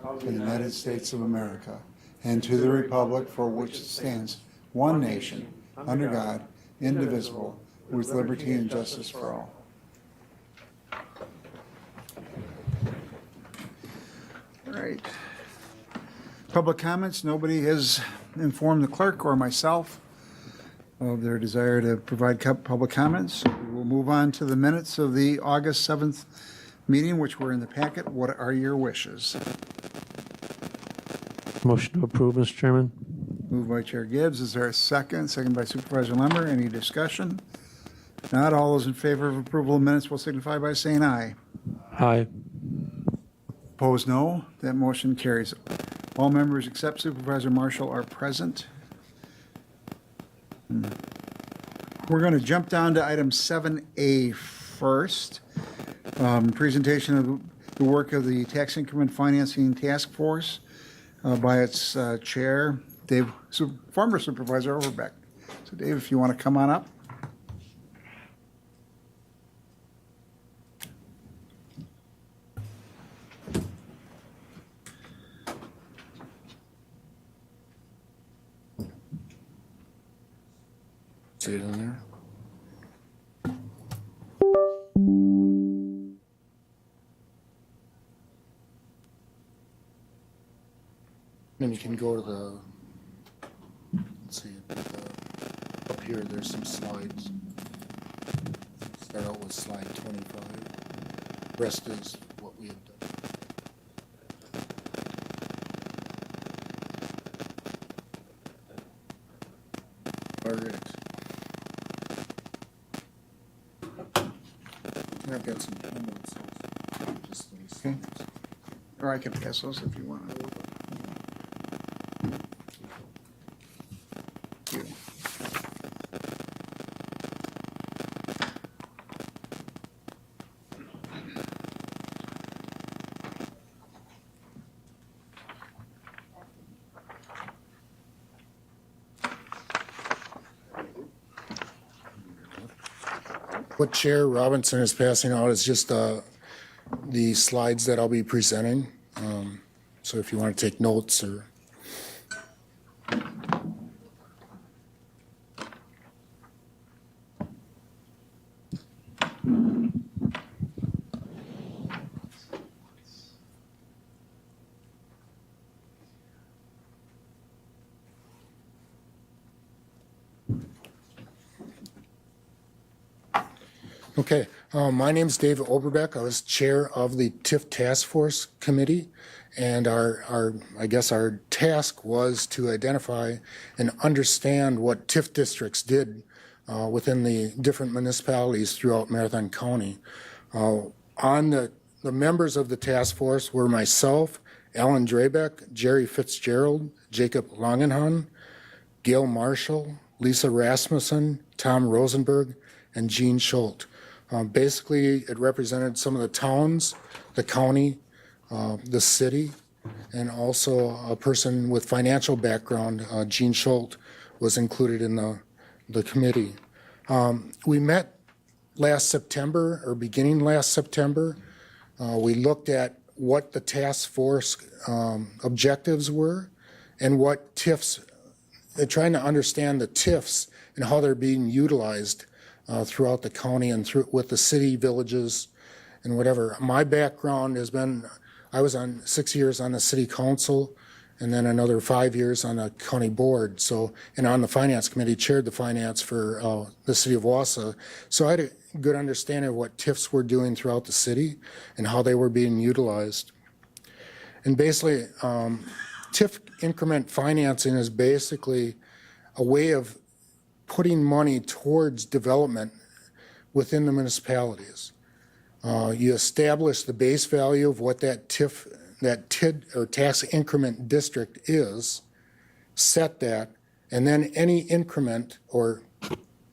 of the United States of America, and to the republic for which it stands, one nation, under God, indivisible, with liberty and justice for all. All right. Public comments. Nobody has informed the clerk or myself of their desire to provide public comments. We'll move on to the minutes of the August 7th meeting, which were in the packet. What are your wishes? Motion to approve, Mr. Chairman. Moved by Chair Gibbs. Is there a second? Second by Supervisor Lemmer. Any discussion? If not, all those in favor of approval of minutes will signify by saying aye. Aye. Opposed, no. That motion carries. All members except Supervisor Marshall are present. We're going to jump down to item 7A first. Presentation of the work of the Tax Increment Financing Task Force by its chair, former Supervisor Overbeck. So Dave, if you want to come on up. See it in there? Then you can go to the, let's see, up here, there's some slides. Start out with slide 25. Rest is what we had done. All right. I've got some homework, just these Okay. slides. Or I can pass those if you want. Thank you. What Chair Robinson is passing out is just the slides that I'll be presenting. So if you want to take notes or. Okay, my name is David Oberbeck. I was chair of the TIF Task Force Committee, and our task was to identify and understand what TIF districts did within the different municipalities throughout Marathon County. On the members of the task force were myself, Alan Drabeck, Jerry Fitzgerald, Jacob Langenhan, Gail Marshall, Lisa Rasmussen, Tom Rosenberg, and Gene Schultz. Basically, it represented some of the towns, the county, the city, and also a person with financial background, Gene Schultz, was included in the committee. We met last September, or beginning last September. We looked at what the task force objectives were and what TIFs, trying to understand the TIFs and how they're being utilized throughout the county and with the city, villages, and whatever. My background has been, I was on 6 years on the city council and then another 5 years on the county board. So, and on the finance committee, chaired the finance for the city of Wausau. So I had a good understanding of what TIFs were doing throughout the city and how they were being utilized. And basically, TIF increment financing is basically a way of putting money towards development within the municipalities. You establish the base value of what that TIF, that TID or tax increment district is, set that, and then any increment or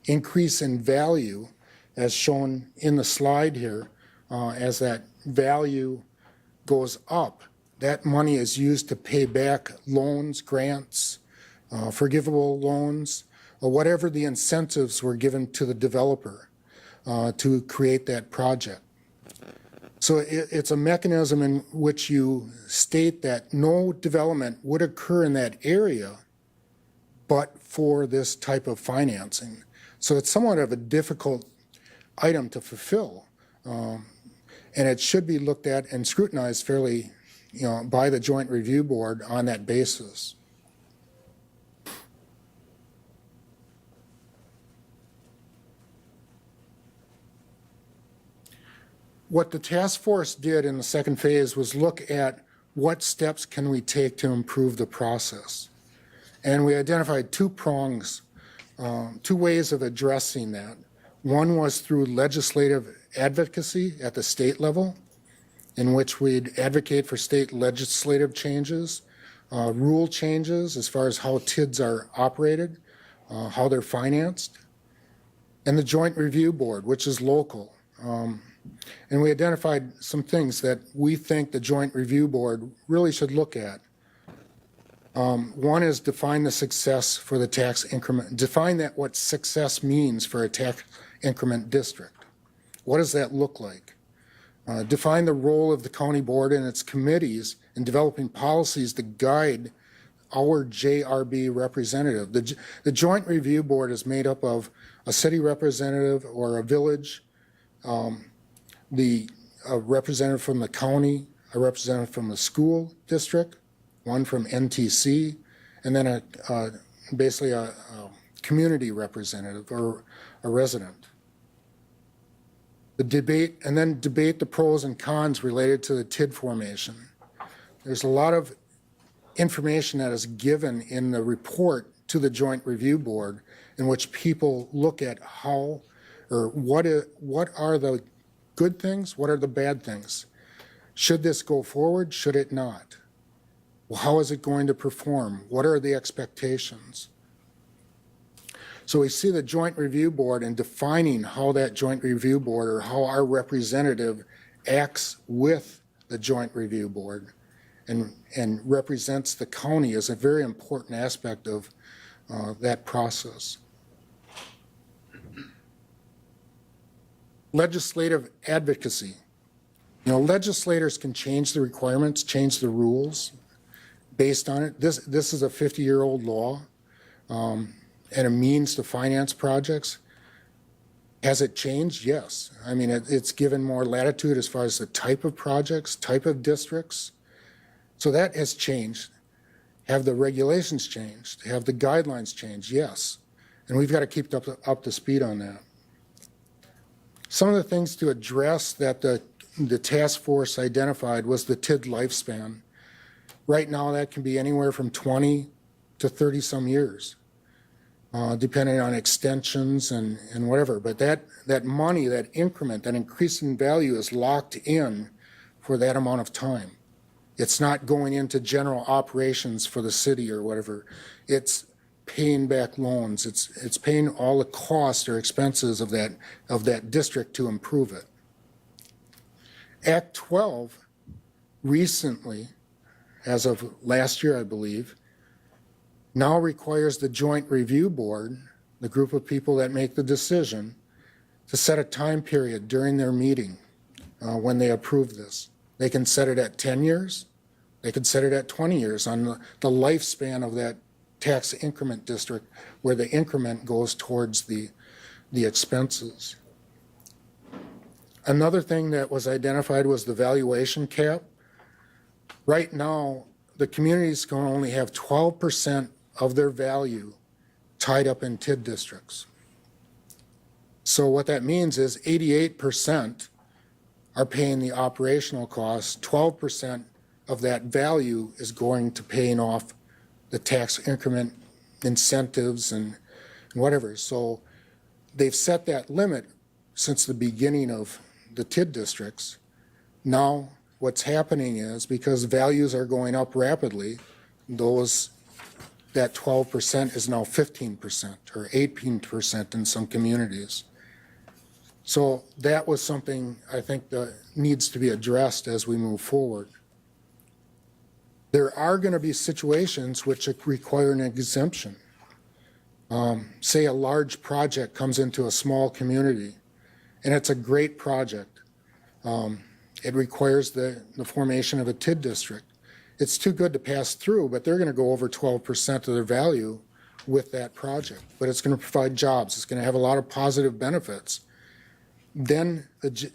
increase in value, as shown in the slide here, as that value goes up, that money is used to pay back loans, grants, forgivable loans, or whatever the incentives were given to the developer to create that project. So it's a mechanism in which you state that no development would occur in that area but for this type of financing. So it's somewhat of a difficult item to fulfill. And it should be looked at and scrutinized fairly, by the Joint Review Board on that basis. What the task force did in the second phase was look at what steps can we take to improve the process. And we identified two prongs, two ways of addressing that. One was through legislative advocacy at the state level, in which we'd advocate for state legislative changes, rule changes as far as how TIDs are operated, how they're financed, and the Joint Review Board, which is local. And we identified some things that we think the Joint Review Board really should look at. One is define the success for the tax increment, define that what success means for a tax increment district. What does that look like? Define the role of the county board and its committees in developing policies to guide our JRB representative. The Joint Review Board is made up of a city representative or a village, a representative from the county, a representative from the school district, one from NTC, and then basically a community representative or a resident. Debate the pros and cons related to the TID formation. There's a lot of information that is given in the report to the Joint Review Board in which people look at how or what are the good things, what are the bad things. Should this go forward? Should it not? Well, how is it going to perform? What are the expectations? So we see the Joint Review Board in defining how that Joint Review Board or how our representative acts with the Joint Review Board and represents the county is a very important aspect of that process. Legislative advocacy. Legislators can change the requirements, change the rules based on it. This is a 50-year-old law and a means to finance projects. Has it changed? Yes. I mean, it's given more latitude as far as the type of projects, type of districts. So that has changed. Have the regulations changed? Have the guidelines changed? Yes. And we've got to keep up to speed on that. Some of the things to address that the task force identified was the TID lifespan. Right now, that can be anywhere from 20 to 30 some years, depending on extensions and whatever. But that money, that increment, that increase in value is locked in for that amount of time. It's not going into general operations for the city or whatever. It's paying back loans. It's paying all the costs or expenses of that district to improve it. Act 12 recently, as of last year, I believe, now requires the Joint Review Board, the group of people that make the decision, to set a time period during their meeting when they approve this. They can set it at 10 years. They could set it at 20 years on the lifespan of that tax increment district where the increment goes towards the expenses. Another thing that was identified was the valuation cap. Right now, the communities can only have 12% of their value tied up in TID districts. So what that means is 88% are paying the operational costs, 12% of that value is going to paying off the tax increment incentives and whatever. So they've set that limit since the beginning of the TID districts. Now what's happening is because values are going up rapidly, that 12% is now 15% or 18% in some communities. So that was something I think that needs to be addressed as we move forward. There are going to be situations which require an exemption. Say a large project comes into a small community, and it's a great project. it requires the formation of a TID district. It's too good to pass through, but they're going to go over 12% of their value with that project. But it's going to provide jobs. It's going to have a lot of positive benefits. Then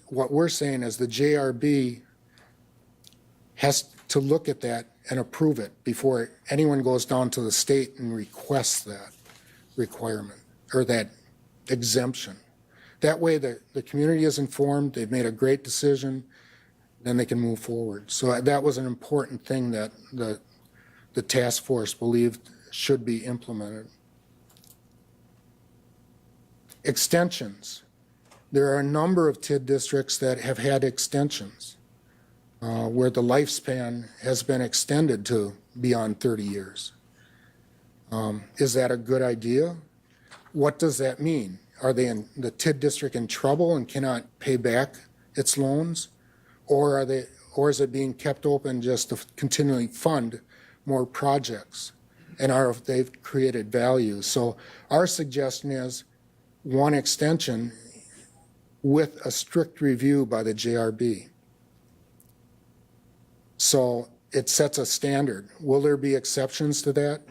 what we're saying is the JRB has to look at that and approve it before anyone goes down to the state and requests that requirement or that exemption. That way the community is informed, they've made a great decision, then they can move forward. So that was an important thing that the task force believed should be implemented. Extensions. There are a number of TID districts that have had extensions where the lifespan has been extended to beyond 30 years. Is that a good idea? What does that mean? Are they in the TID district in trouble and cannot pay back its loans? Or is it being kept open just to continually fund more projects? And they've created value. So our suggestion is one extension with a strict review by the JRB. So it sets a standard. Will there be exceptions to that?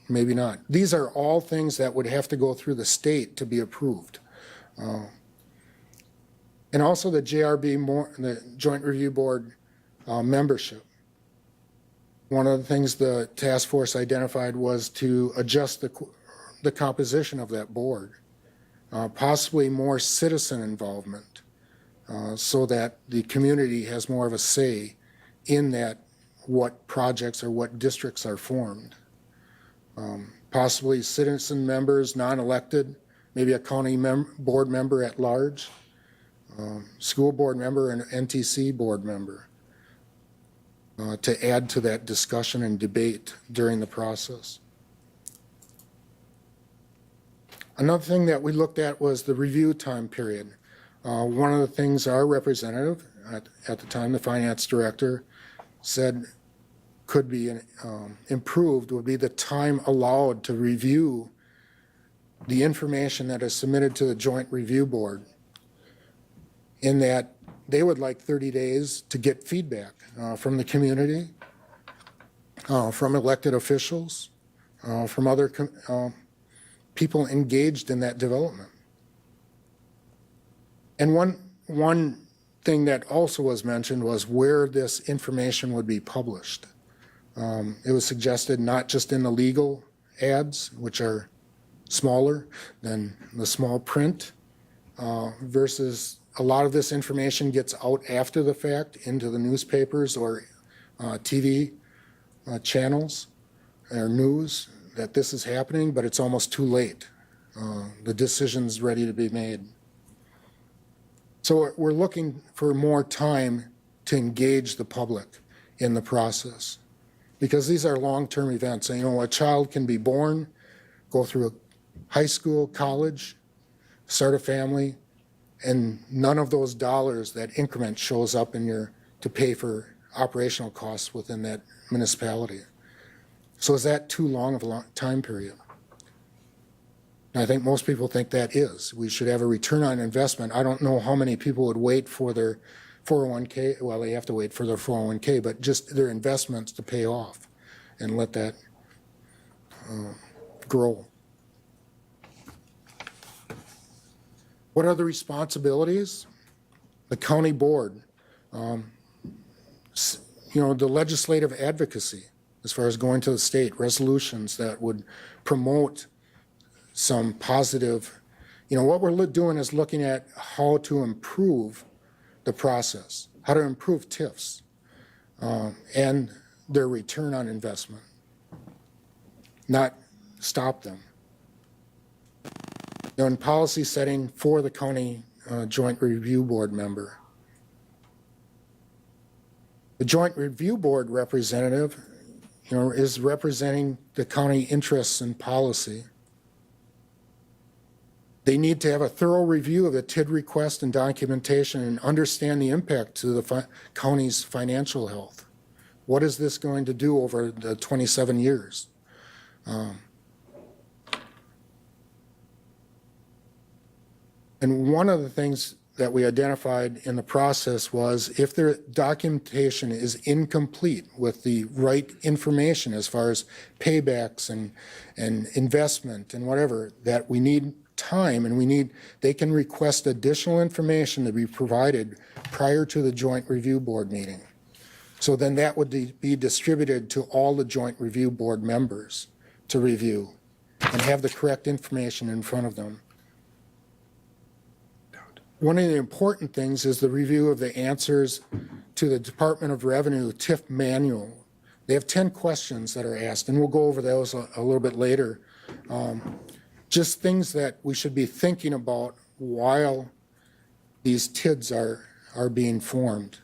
Maybe not. These are all things that would have to go through the state to be approved. And also the JRB, the Joint Review Board membership. One of the things the task force identified was to adjust the composition of that board, possibly more citizen involvement, so that the community has more of a say in that what projects or what districts are formed. Possibly citizen members, non-elected, maybe a county board member at large, school board member and NTC board member to add to that discussion and debate during the process. Another thing that we looked at was the review time period. One of the things our representative, at the time the finance director, said could be improved would be the time allowed to review the information that is submitted to the Joint Review Board, in that they would like 30 days to get feedback from the community, from elected officials, from other people engaged in that development. And one thing that also was mentioned was where this information would be published. It was suggested not just in the legal ads, which are smaller than the small print, versus a lot of this information gets out after the fact into the newspapers or TV channels or news that this is happening, but it's almost too late. The decision's ready to be made. So we're looking for more time to engage the public in the process, because these are long-term events. And, a child can be born, go through high school, college, start a family, and none of those dollars, that increment shows up to pay for operational costs within that municipality. So is that too long of a time period? And I think most people think that is. We should have a return on investment. I don't know how many people would wait for their 401k. Well, they have to wait for their 401k, but just their investments to pay off and let that grow. What are the responsibilities? The county board, the legislative advocacy as far as going to the state, resolutions that would promote some positive, what we're doing is looking at how to improve the process, how to improve TIFs and their return on investment, not stop them. In policy setting for the county Joint Review Board member. The Joint Review Board representative, is representing the county interests and policy. They need to have a thorough review of the TID request and documentation and understand the impact to the county's financial health. What is this going to do over the 27 years? And one of the things that we identified in the process was if their documentation is incomplete with the right information as far as paybacks and investment and whatever, that we need time and they can request additional information to be provided prior to the Joint Review Board meeting. So then that would be distributed to all the Joint Review Board members to review and have the correct information in front of them. One of the important things is the review of the answers to the Department of Revenue TIF manual. They have 10 questions that are asked, and we'll go over those a little bit later. Just things that we should be thinking about while these TIDs are being formed.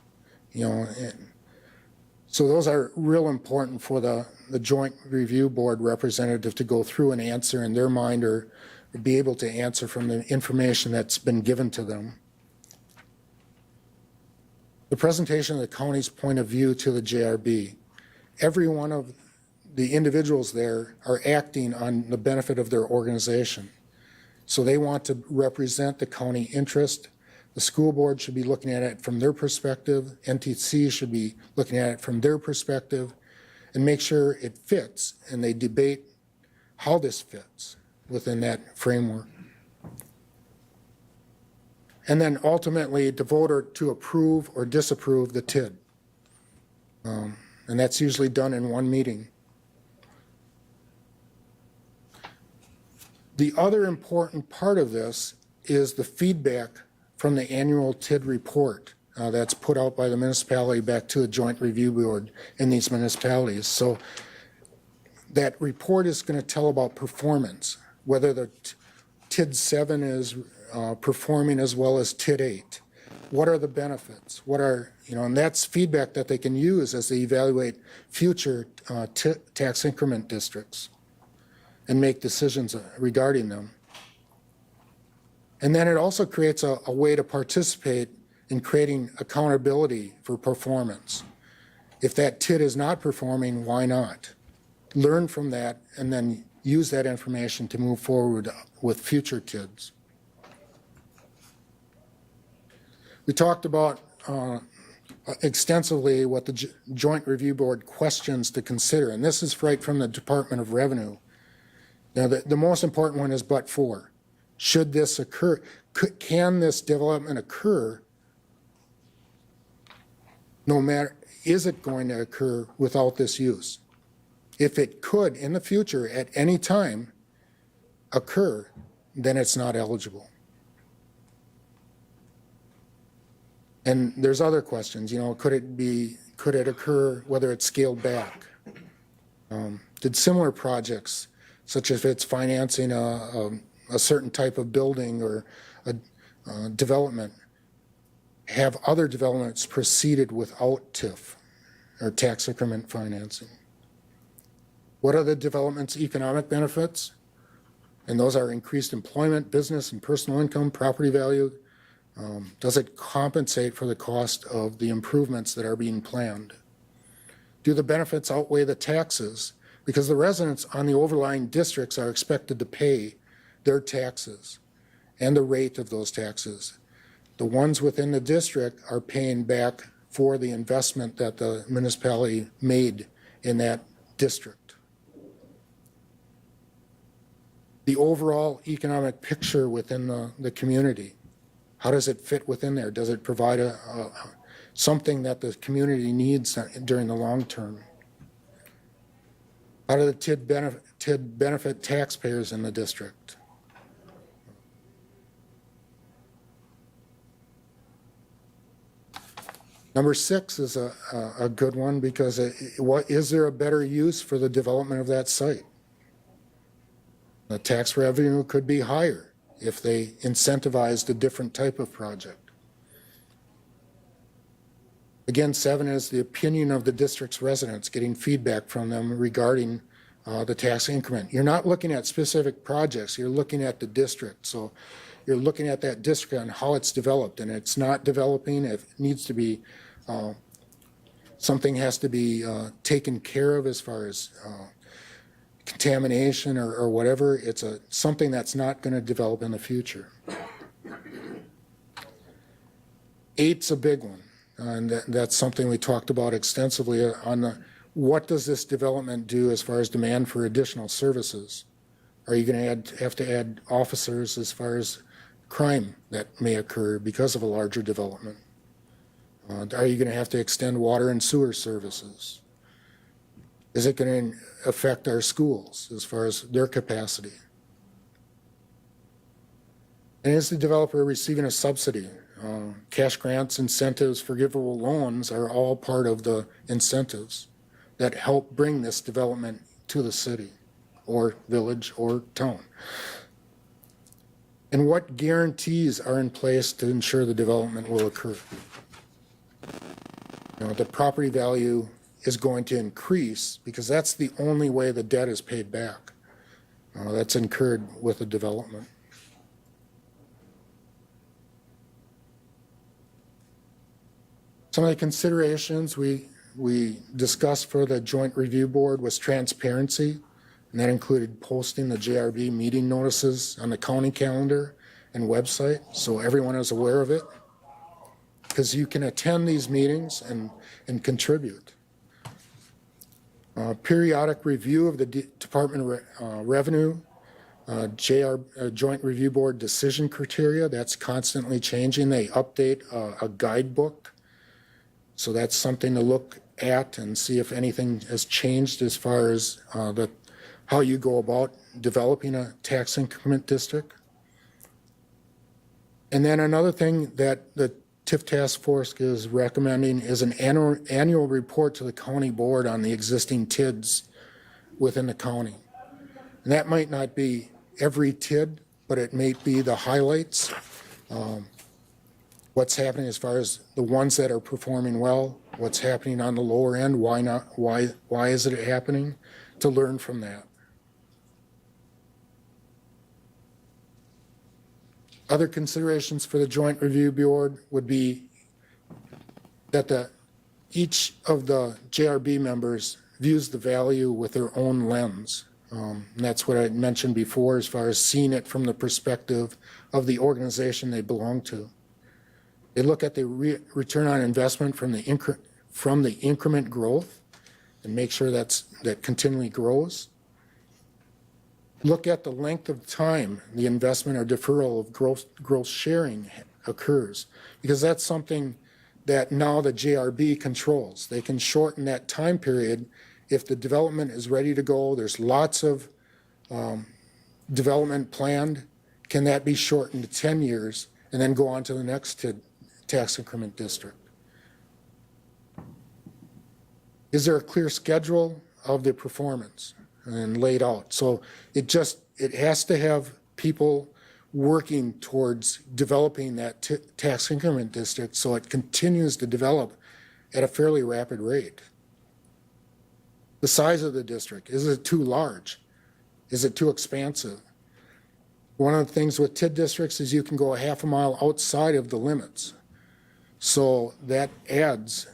So those are real important for the Joint Review Board representative to go through and answer in their mind or be able to answer from the information that's been given to them. The presentation of the county's point of view to the JRB. Every one of the individuals there are acting on the benefit of their organization. So they want to represent the county interest. The school board should be looking at it from their perspective. NTC should be looking at it from their perspective and make sure it fits, and they debate how this fits within that framework. And then ultimately to vote or to approve or disapprove the TID. And that's usually done in one meeting. The other important part of this is the feedback from the annual TID report that's put out by the municipality back to the Joint Review Board in these municipalities. So that report is going to tell about performance, whether the TID 7 is performing as well as TID 8. What are the benefits? And that's feedback that they can use as they evaluate future tax increment districts and make decisions regarding them. And then it also creates a way to participate in creating accountability for performance. If that TID is not performing, why not? Learn from that and then use that information to move forward with future TIDs. We talked about extensively what the Joint Review Board questions to consider, and this is right from the Department of Revenue. Now, the most important one is but for. Should this occur? Can this development occur? No matter, is it going to occur without this use? If it could in the future at any time occur, then it's not eligible. And there's other questions, could it occur whether it's scaled back? Did similar projects, such as if it's financing a certain type of building or a development, have other developments proceeded without TIF or tax increment financing? What are the development's economic benefits? And those are increased employment, business and personal income, property value. Does it compensate for the cost of the improvements that are being planned? Do the benefits outweigh the taxes? Because the residents on the overlying districts are expected to pay their taxes and the rate of those taxes. The ones within the district are paying back for the investment that the municipality made in that district. The overall economic picture within the community. How does it fit within there? Does it provide something that the community needs during the long term? How do the TID benefit taxpayers in the district? Number 6 is a good one because is there a better use for the development of that site? The tax revenue could be higher if they incentivized a different type of project. Again, 7 is the opinion of the district's residents, getting feedback from them regarding the tax increment. You're not looking at specific projects, you're looking at the district. So you're looking at that district and how it's developed, and it's not developing. If it needs to be, something has to be taken care of as far as contamination or whatever. It's something that's not going to develop in the future. Eight's a big one, and that's something we talked about extensively on what does this development do as far as demand for additional services? Are you going to have to add officers as far as crime that may occur because of a larger development? Are you going to have to extend water and sewer services? Is it going to affect our schools as far as their capacity? And is the developer receiving a subsidy? Cash grants, incentives, forgivable loans are all part of the incentives that help bring this development to the city or village or town. And what guarantees are in place to ensure the development will occur? The property value is going to increase because that's the only way the debt is paid back. That's incurred with the development. Some of the considerations we discussed for the Joint Review Board was transparency, and that included posting the JRB meeting notices on the county calendar and website so everyone is aware of it, because you can attend these meetings and contribute. Periodic review of the Department of Revenue, Joint Review Board decision criteria, that's constantly changing. They update a guidebook. So that's something to look at and see if anything has changed as far as how you go about developing a tax increment district. And then another thing that the TIF task force is recommending is an annual report to the county board on the existing TIDs within the county. And that might not be every TID, but it may be the highlights. What's happening as far as the ones that are performing well, what's happening on the lower end, why not, why is it happening, to learn from that. Other considerations for the Joint Review Board would be that each of the JRB members views the value with their own lens. And that's what I mentioned before as far as seeing it from the perspective of the organization they belong to. They look at the return on investment from the increment growth and make sure that continually grows. Look at the length of time the investment or deferral of growth sharing occurs, because that's something that now the JRB controls. They can shorten that time period if the development is ready to go. There's lots of development planned. Can that be shortened to 10 years and then go on to the next tax increment district? Is there a clear schedule of the performance and laid out? So it has to have people working towards developing that tax increment district so it continues to develop at a fairly rapid rate. The size of the district, is it too large? Is it too expansive? One of the things with TID districts is you can go a half a mile outside of the limits. So that adds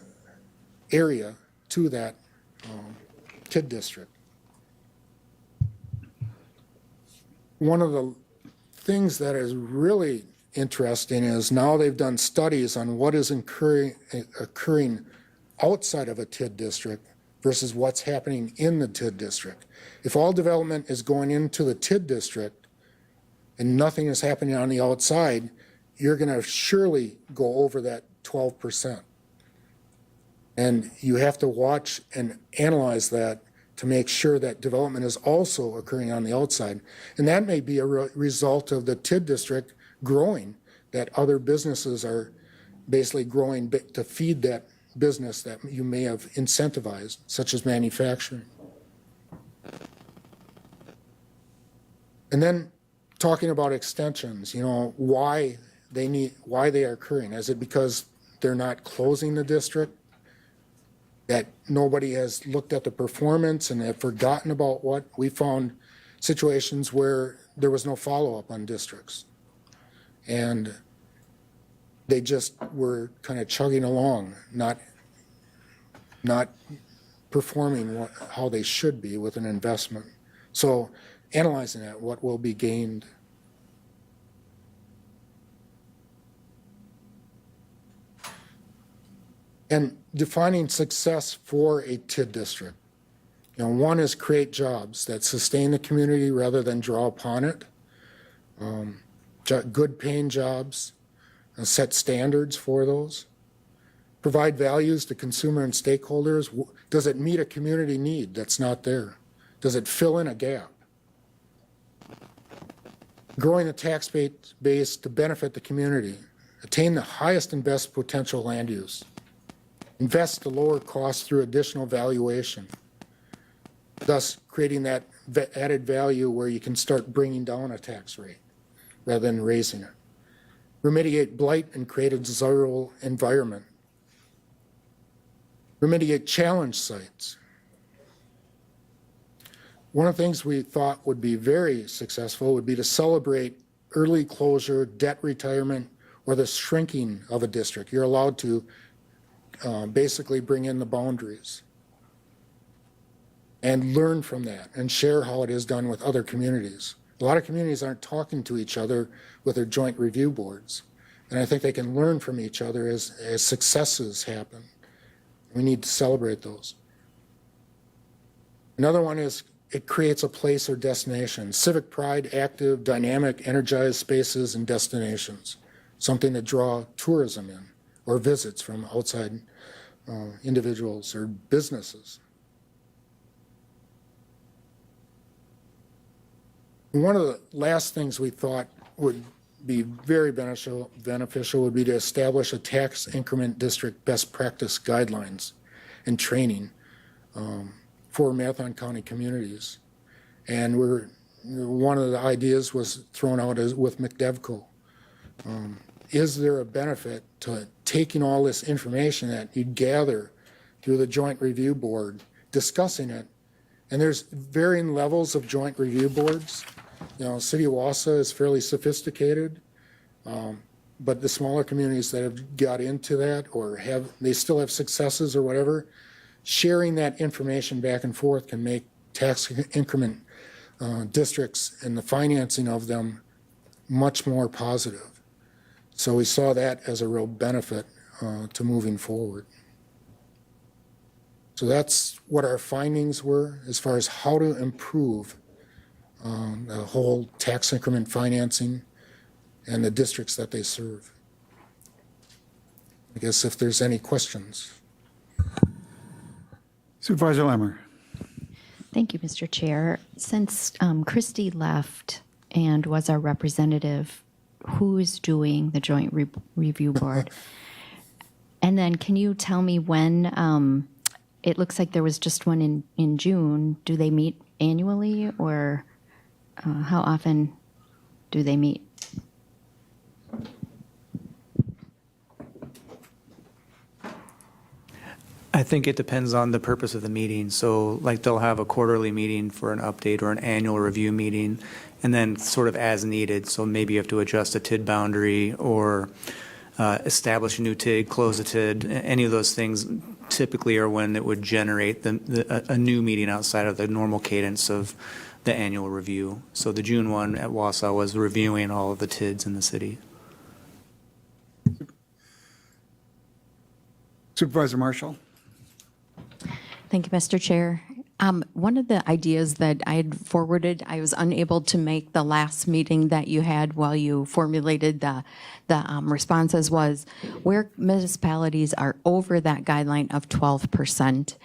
area to that TID district. One of the things that is really interesting is now they've done studies on what is occurring outside of a TID district versus what's happening in the TID district. If all development is going into the TID district and nothing is happening on the outside, you're going to surely go over that 12%. And you have to watch and analyze that to make sure that development is also occurring on the outside. And that may be a result of the TID district growing, that other businesses are basically growing to feed that business that you may have incentivized, such as manufacturing. And then talking about extensions, why they are occurring. Is it because they're not closing the district? That nobody has looked at the performance and have forgotten about what? We found situations where there was no follow-up on districts. And they just were kind of chugging along, not performing how they should be with an investment. So analyzing that, what will be gained. And defining success for a TID district. You know, one is create jobs that sustain the community rather than draw upon it. Good paying jobs, and set standards for those. Provide values to consumer and stakeholders. Does it meet a community need that's not there? Does it fill in a gap? Growing the tax base to benefit the community. Attain the highest and best potential land use. Invest to lower costs through additional valuation, thus creating that added value where you can start bringing down a tax rate rather than raising it. Remediate blight and create a desirable environment. Remediate challenge sites. One of the things we thought would be very successful would be to celebrate early closure, debt retirement, or the shrinking of a district. You're allowed to basically bring in the boundaries and learn from that and share how it is done with other communities. A lot of communities aren't talking to each other with their joint review boards. And I think they can learn from each other as successes happen. We need to celebrate those. Another one is it creates a place or destination. Civic pride, active, dynamic, energized spaces and destinations. Something to draw tourism in or visits from outside individuals or businesses. One of the last things we thought would be very beneficial would be to establish a tax increment district best practice guidelines and training for Marathon County communities. And one of the ideas was thrown out with McDevco. Is there a benefit to taking all this information that you gather through the Joint Review Board, discussing it? And there's varying levels of Joint Review Boards. You know, City of Wausau is fairly sophisticated, but the smaller communities that have got into that or they still have successes or whatever, sharing that information back and forth can make tax increment districts and the financing of them much more positive. So we saw that as a real benefit to moving forward. So that's what our findings were as far as how to improve the whole tax increment financing and the districts that they serve. I guess if there's any questions. Supervisor Lemmer. Thank you, Mr. Chair. Since Christy left and was our representative, who's doing the Joint Review Board? And then can you tell me when, it looks like there was just one in June. Do they meet annually or how often do they meet? I think it depends on the purpose of the meeting. So like they'll have a quarterly meeting for an update or an annual review meeting, and then sort of as needed. So maybe you have to adjust a TID boundary or establish a new TID, close a TID. Any of those things typically are when it would generate a new meeting outside of the normal cadence of the annual review. So the June one at Wausau was reviewing all of the TIDs in the city. Supervisor Marshall. Thank you, Mr. Chair. One of the ideas that I had forwarded, I was unable to make the last meeting that you had while you formulated the responses, was where municipalities are over that guideline of 12%.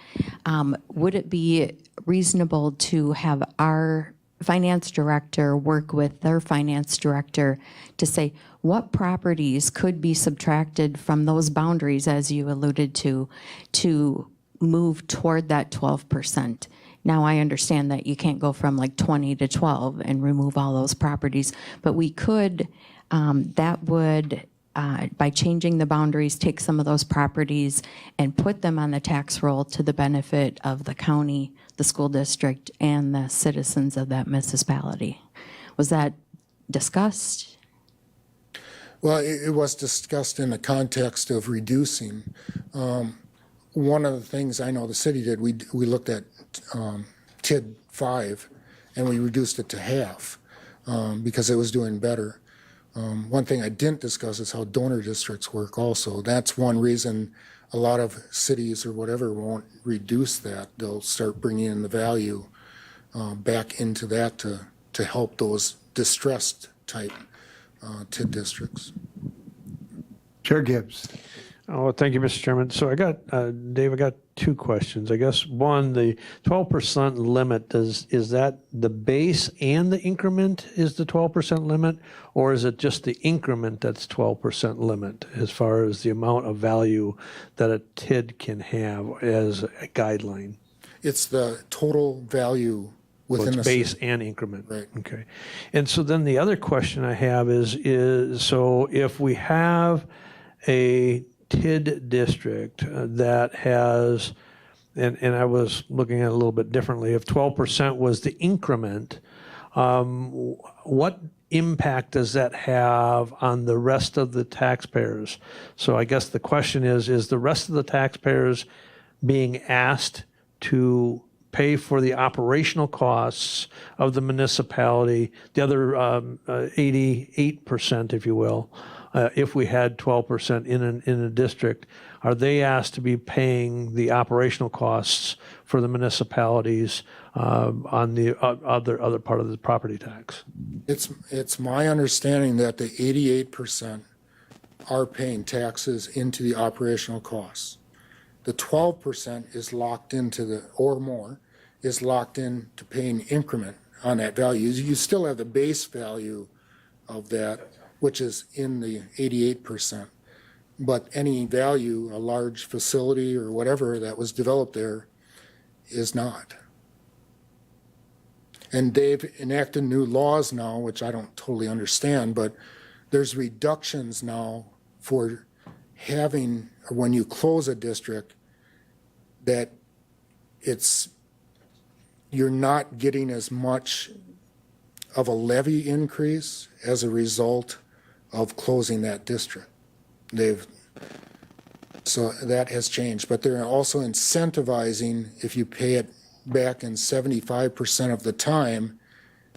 Would it be reasonable to have our finance director work with their finance director to say what properties could be subtracted from those boundaries, as you alluded to move toward that 12%. Now, I understand that you can't go from like 20 to 12 and remove all those properties, but we could, that would, by changing the boundaries, take some of those properties and put them on the tax roll to the benefit of the county, the school district, and the citizens of that municipality. Was that discussed? Well, it was discussed in the context of reducing. One of the things I know the city did, we looked at TID 5 and we reduced it to half because it was doing better. One thing I didn't discuss is how donor districts work also. That's one reason a lot of cities or whatever won't reduce that. They'll start bringing in the value back into that to help those distressed type TID districts. Chair Gibbs. Oh, thank you, Mr. Chairman. So Dave, I got two questions. I guess one, the 12% limit, is that the base and the increment is the 12% limit? Or is it just the increment that's 12% limit as far as the amount of value that a TID can have as a guideline? It's the total value Well, within it's the base city. and increment. Right. Okay. And so then the other question I have is so if we have a TID district that has, and I was looking at it a little bit differently, if 12% was the increment, what impact does that have on the rest of the taxpayers? So I guess the question is the rest of the taxpayers being asked to pay for the operational costs of the municipality, the other 88%, if you will, if we had 12% in a district, are they asked to be paying the operational costs for the municipalities on the other part of the property tax? It's my understanding that the 88% are paying taxes into the operational costs. The 12% is locked into or more, is locked in to paying increment on that value. You still have the base value of that, which is in the 88%. But any value, a large facility or whatever that was developed there, is not. And they've enacted new laws now, which I don't totally understand, but there's reductions now for having, when you close a district, that you're not getting as much of a levy increase as a result of closing that district. So that has changed, but they're also incentivizing, if you pay it back in 75% of the time,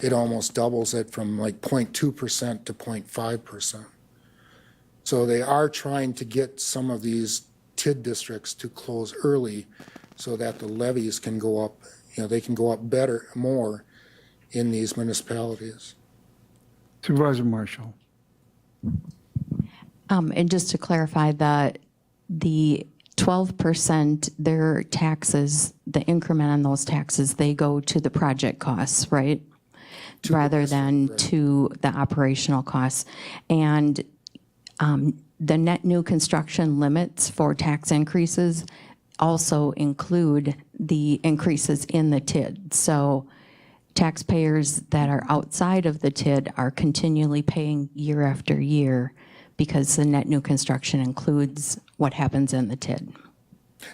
it almost doubles it from like 0.2% to 0.5%. So they are trying to get some of these TID districts to close early so that the levies can go up, they can go up more in these municipalities. Supervisor Marshall. And just to clarify, the 12%, their taxes, the increment on those taxes, they go to the project costs, right? Rather than to the operational costs. And the net new construction limits for tax increases also include the increases in the TID. So taxpayers that are outside of the TID are continually paying year after year because the net new construction includes what happens in the TID.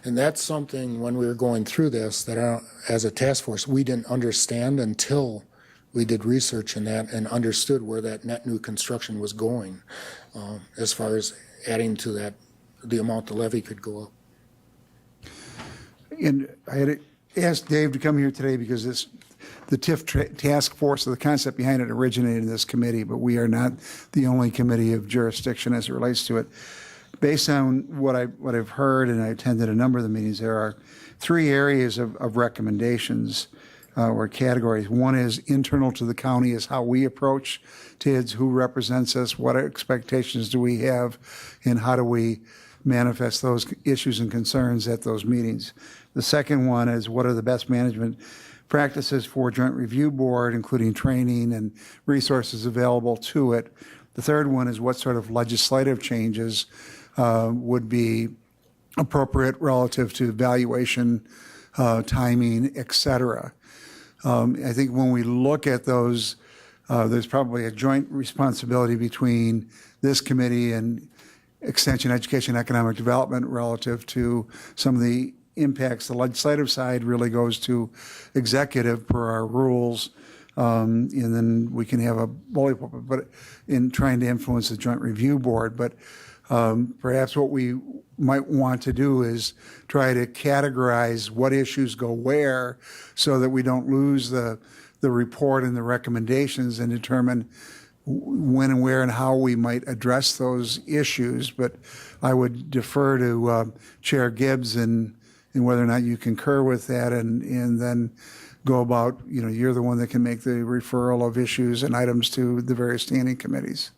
And that's something, when we were going through this, that as a task force, we didn't understand until we did research in that and understood where that net new construction was going, as far as adding to that, the amount the levy could go up. And I had asked Dave to come here today because the TIF task force, the concept behind it originated in this committee, but we are not the only committee of jurisdiction as it relates to it. Based on what I've heard, and I attended a number of the meetings, there are three areas of recommendations or categories. One is internal to the county, is how we approach TIDs, who represents us, what expectations do we have, and how do we manifest those issues and concerns at those meetings. The second one is what are the best management practices for Joint Review Board, including training and resources available to it. The third one is what sort of legislative changes would be appropriate relative to valuation, timing, et cetera. I think when we look at those, there's probably a joint responsibility between this committee and Extension, Education, Economic Development relative to some of the impacts. The legislative side really goes to executive per our rules, and then we can have a bully pulpit, but in trying to influence the Joint Review Board. But perhaps what we might want to do is try to categorize what issues go where so that we don't lose the report and the recommendations and determine when and where and how we might address those issues, but I would defer to Chair Gibbs in whether or not you concur with that, and then go about, you're the one that can make the referral of issues and items to the various standing committees.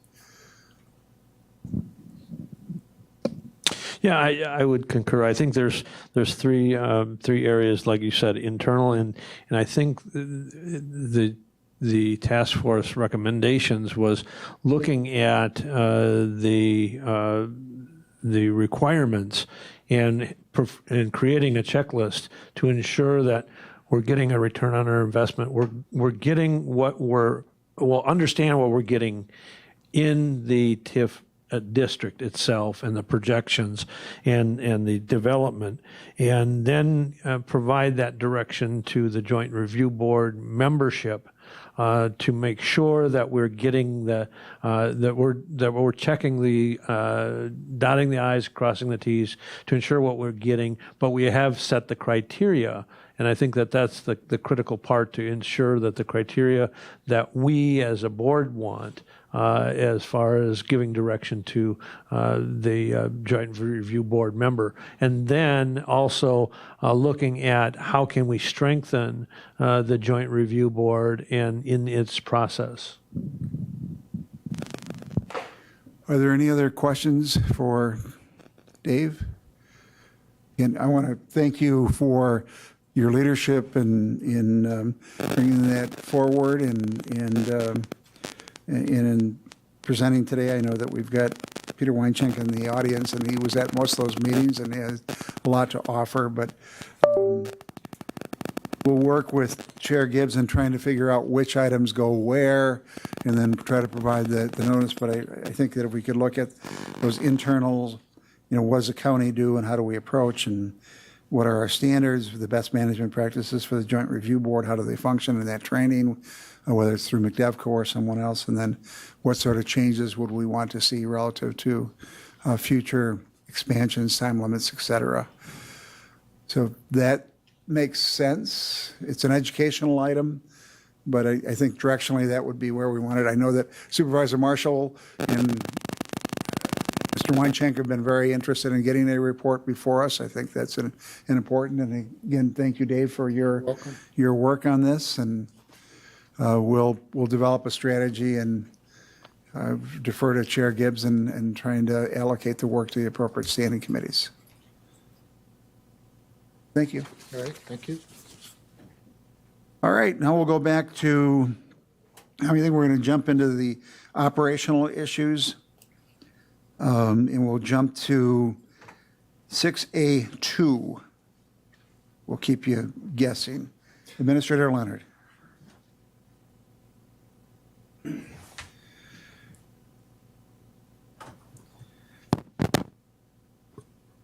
Yeah, I would concur. I think there's three areas, like you said, internal, and I think the task force recommendations was looking at the requirements and creating a checklist to ensure that we're getting a return on our investment. We're getting understand what we're getting in the TIF district itself and the projections and the development, and then provide that direction to the Joint Review Board membership to make sure that we're getting that we're checking the dotting the I's, crossing the T's to ensure what we're getting, but we have set the criteria. And I think that's the critical part, to ensure that the criteria that we as a board want, as far as giving direction to the Joint Review Board member. And then also looking at how can we strengthen the Joint Review Board and in its process. Are there any other questions for Dave? And I want to thank you for your leadership in bringing that forward and in presenting today. I know that we've got Peter Weinschenk in the audience, and he was at most of those meetings and he has a lot to offer, but we'll work with Chair Gibbs in trying to figure out which items go where, and then try to provide the notice. But I think that if we could look at those internals, what does the county do and how do we approach, and what are our standards, the best management practices for the Joint Review Board, how do they function in that training, whether it's through McDevco or someone else, and then what sort of changes would we want to see relative to future expansions, time limits, et cetera. So that makes sense. It's an educational item, but I think directionally that would be where we want it. I know that Supervisor Marshall and Mr. Weinschenk have been very interested in getting a report before us. I think that's an important, and again, thank you, Dave, for your work on this, and we'll develop a strategy and defer to Chair Gibbs and trying to allocate the work to the appropriate standing committees. Thank you. All right, thank you. All right, now we'll go back to, I think we're going to jump into the operational issues. And we'll jump to 6A2. We'll keep you guessing. Administrator Leonard.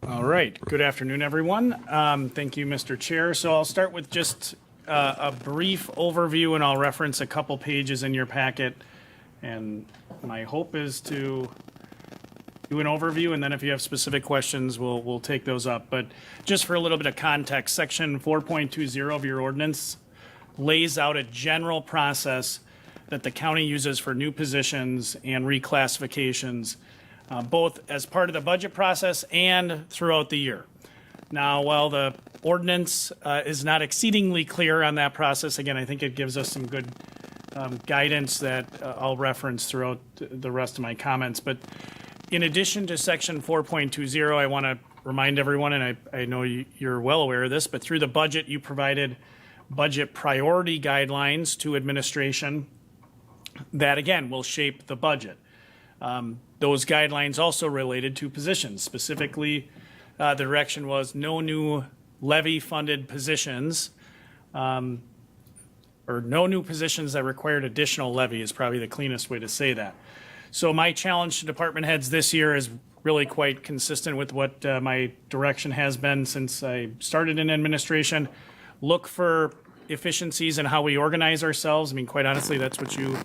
All right. Good afternoon, everyone. Thank you, Mr. Chair. So I'll start with just a brief overview, and I'll reference a couple pages in your packet. And my hope is to do an overview, and then if you have specific questions, we'll take those up. But just for a little bit of context, Section 4.20 of your ordinance lays out a general process that the county uses for new positions and reclassifications, both as part of the budget process and throughout the year. Now, while the ordinance is not exceedingly clear on that process, again, I think it gives us some good guidance that I'll reference throughout the rest of my comments. But in addition to Section 4.20, I want to remind everyone, and I know you're well aware of this, but through the budget, you provided budget priority guidelines to administration that, again, will shape the budget. Those guidelines also related to positions. Specifically, the direction was no new levy-funded positions, or no new positions that required additional levy is probably the cleanest way to say that. So my challenge to department heads this year is really quite consistent with what my direction has been since I started in administration. Look for efficiencies in how we organize ourselves. I mean, quite honestly, that's what you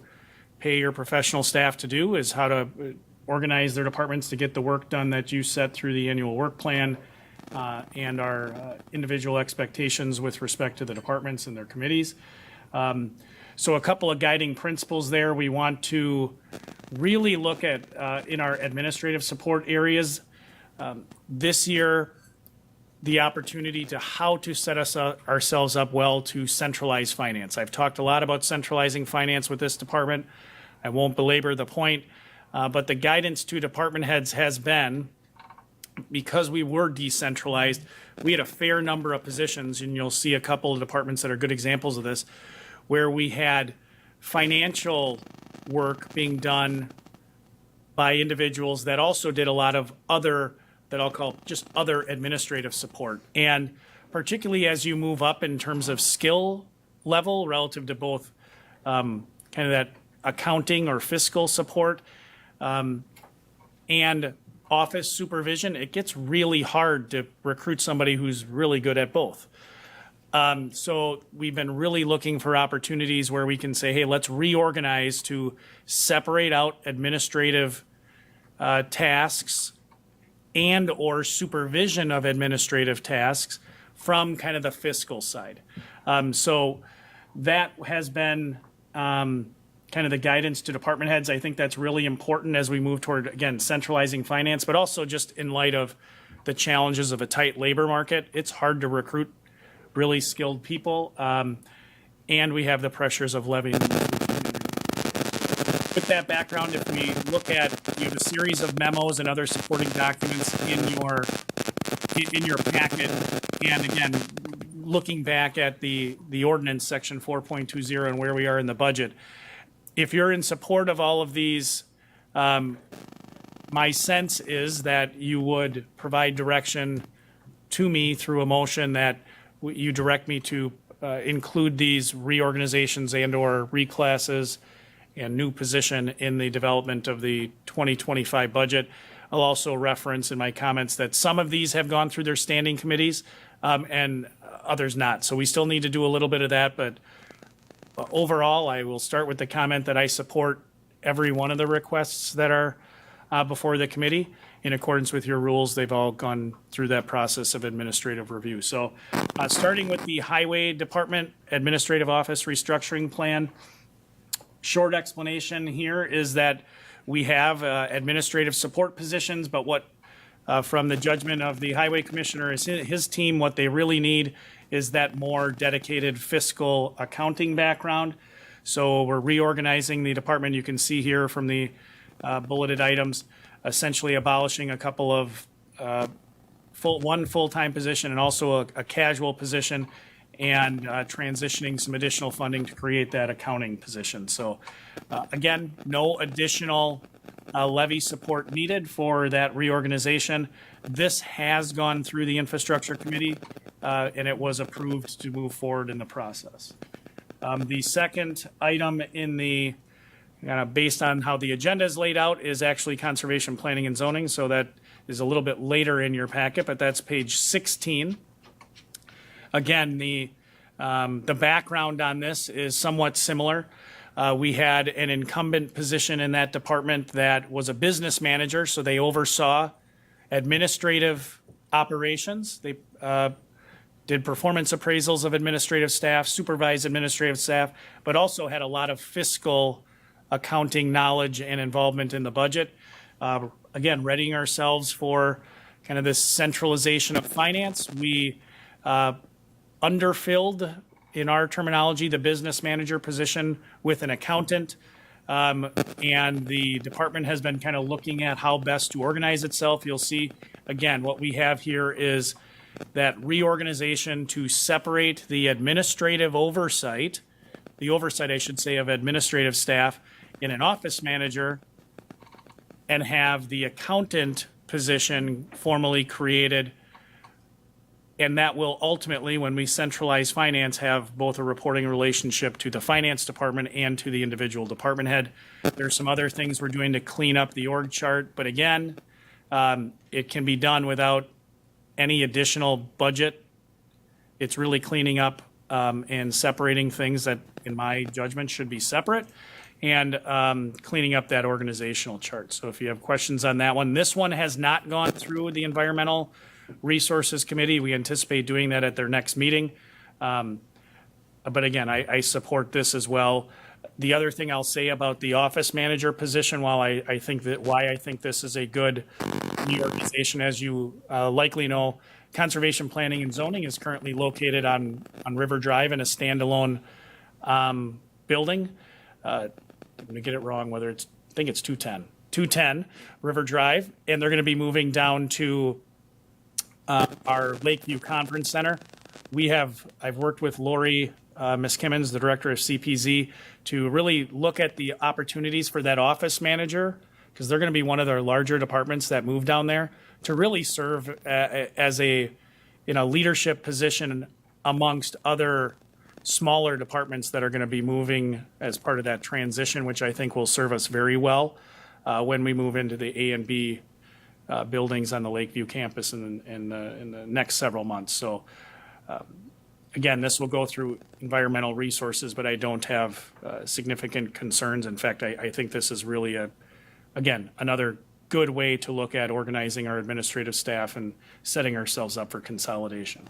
pay your professional staff to do, is how to organize their departments to get the work done that you set through the annual work plan and our individual expectations with respect to the departments and their committees. So a couple of guiding principles there. We want to really look at, in our administrative support areas, this year, the opportunity to how to set ourselves up well to centralize finance. I've talked a lot about centralizing finance with this department. I won't belabor the point, but the guidance to department heads has been, because we were decentralized, we had a fair number of positions, and you'll see a couple of departments that are good examples of this, where we had financial work being done by individuals that also did a lot of other, that I'll call just other administrative support. And particularly as you move up in terms of skill level relative to both kind of that accounting or fiscal support and office supervision, it gets really hard to recruit somebody who's really good at both. So we've been really looking for opportunities where we can say, hey, let's reorganize to separate out administrative tasks and or supervision of administrative tasks from kind of the fiscal side. So that has been kind of the guidance to department heads. I think that's really important as we move toward, again, centralizing finance, but also just in light of the challenges of a tight labor market. It's hard to recruit really skilled people, and we have the pressures of levying. With that background, if we look at, you have a series of memos and other supporting documents in your packet, and again, looking back at the ordinance section 4.20 and where we are in the budget. If you're in support of all of these, my sense is that you would provide direction to me through a motion that you direct me to include these reorganizations and or reclasses and new position in the development of the 2025 budget. I'll also reference in my comments that some of these have gone through their standing committees and others not. So we still need to do a little bit of that, but overall, I will start with the comment that I support every one of the requests that are before the committee. In accordance with your rules, they've all gone through that process of administrative review. So starting with the Highway Department Administrative Office Restructuring Plan, short explanation here is that we have administrative support positions, but what from the judgment of the Highway Commissioner is his team, what they really need is that more dedicated fiscal accounting background. So we're reorganizing the department. You can see here from the bulleted items, essentially abolishing a couple of one full-time position and also a casual position, and transitioning some additional funding to create that accounting position. So again, no additional levy support needed for that reorganization. This has gone through the Infrastructure Committee and it was approved to move forward in the process. The second item in the based on how the agenda is laid out is actually Conservation Planning and Zoning. So that is a little bit later in your packet, but that's page 16. Again, the background on this is somewhat similar. We had an incumbent position in that department that was a business manager, so they oversaw administrative operations. They did performance appraisals of administrative staff, supervised administrative staff, but also had a lot of fiscal accounting knowledge and involvement in the budget. Again, readying ourselves for kind of this centralization of finance. We underfilled, in our terminology, the business manager position with an accountant. And the department has been kind of looking at how best to organize itself. You'll see, again, what we have here is that reorganization to separate the administrative oversight, I should say, of administrative staff in an office manager, and have the accountant position formally created. And that will ultimately, when we centralize finance, have both a reporting relationship to the finance department and to the individual department head. There's some other things we're doing to clean up the org chart, but again, it can be done without any additional budget. It's really cleaning up and separating things that, in my judgment, should be separate, and cleaning up that organizational chart. So if you have questions on that one, this one has not gone through the Environmental Resources Committee. We anticipate doing that at their next meeting. But again, I support this as well. The other thing I'll say about the office manager position, while I think this is a good reorganization, as you likely know, Conservation Planning and Zoning is currently located on River Drive in a standalone building. I'm going to get it wrong, I think it's 210 River Drive, and they're going to be moving down to our Lakeview Conference Center. I've worked with Lori Miskimmons, the director of CPZ, to really look at the opportunities for that office manager, because they're going to be one of their larger departments that move down there, to really serve as a leadership position amongst other smaller departments that are going to be moving as part of that transition, which I think will serve us very well when we move into the A and B buildings on the Lakeview campus in the next several months. So again, this will go through environmental resources, but I don't have significant concerns. In fact, I think this is really again, another good way to look at organizing our administrative staff and setting ourselves up for consolidation.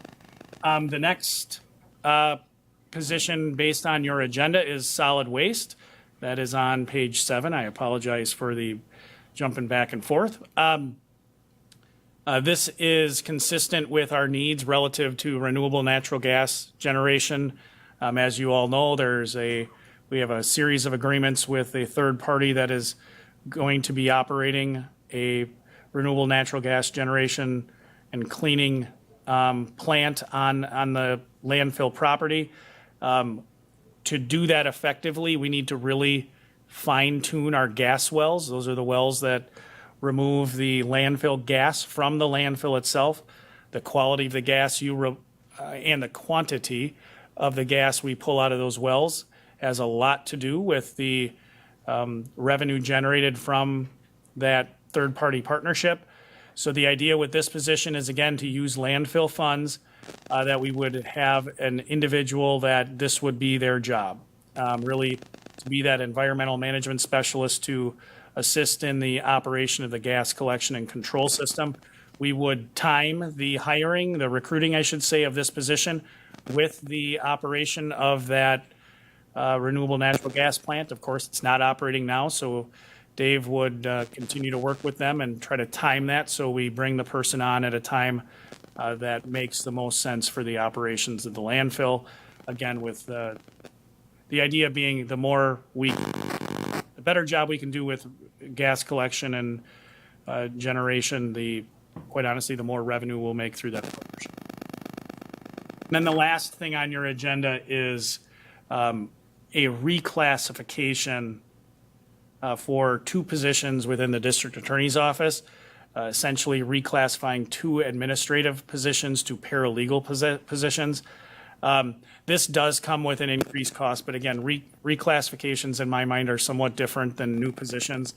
The next position based on your agenda is solid waste. That is on page 7. I apologize for the jumping back and forth. This is consistent with our needs relative to renewable natural gas generation. As you all know, we have a series of agreements with a third party that is going to be operating a renewable natural gas generation and cleaning plant on the landfill property. To do that effectively, we need to really fine tune our gas wells. Those are the wells that remove the landfill gas from the landfill itself. The quality of the gas and the quantity of the gas we pull out of those wells has a lot to do with the revenue generated from that third-party partnership. So the idea with this position is, again, to use landfill funds, that we would have an individual that this would be their job, really to be that environmental management specialist to assist in the operation of the gas collection and control system. We would time the recruiting, I should say, of this position with the operation of that renewable natural gas plant. Of course, it's not operating now, so Dave would continue to work with them and try to time that so we bring the person on at a time that makes the most sense for the operations of the landfill. Again, with the idea being the better job we can do with gas collection and generation, quite honestly, the more revenue we'll make through that partnership. And then the last thing on your agenda is a reclassification for 2 positions within the district attorney's office, essentially reclassifying 2 administrative positions to paralegal positions. This does come with an increased cost, but again, reclassifications in my mind are somewhat different than new positions.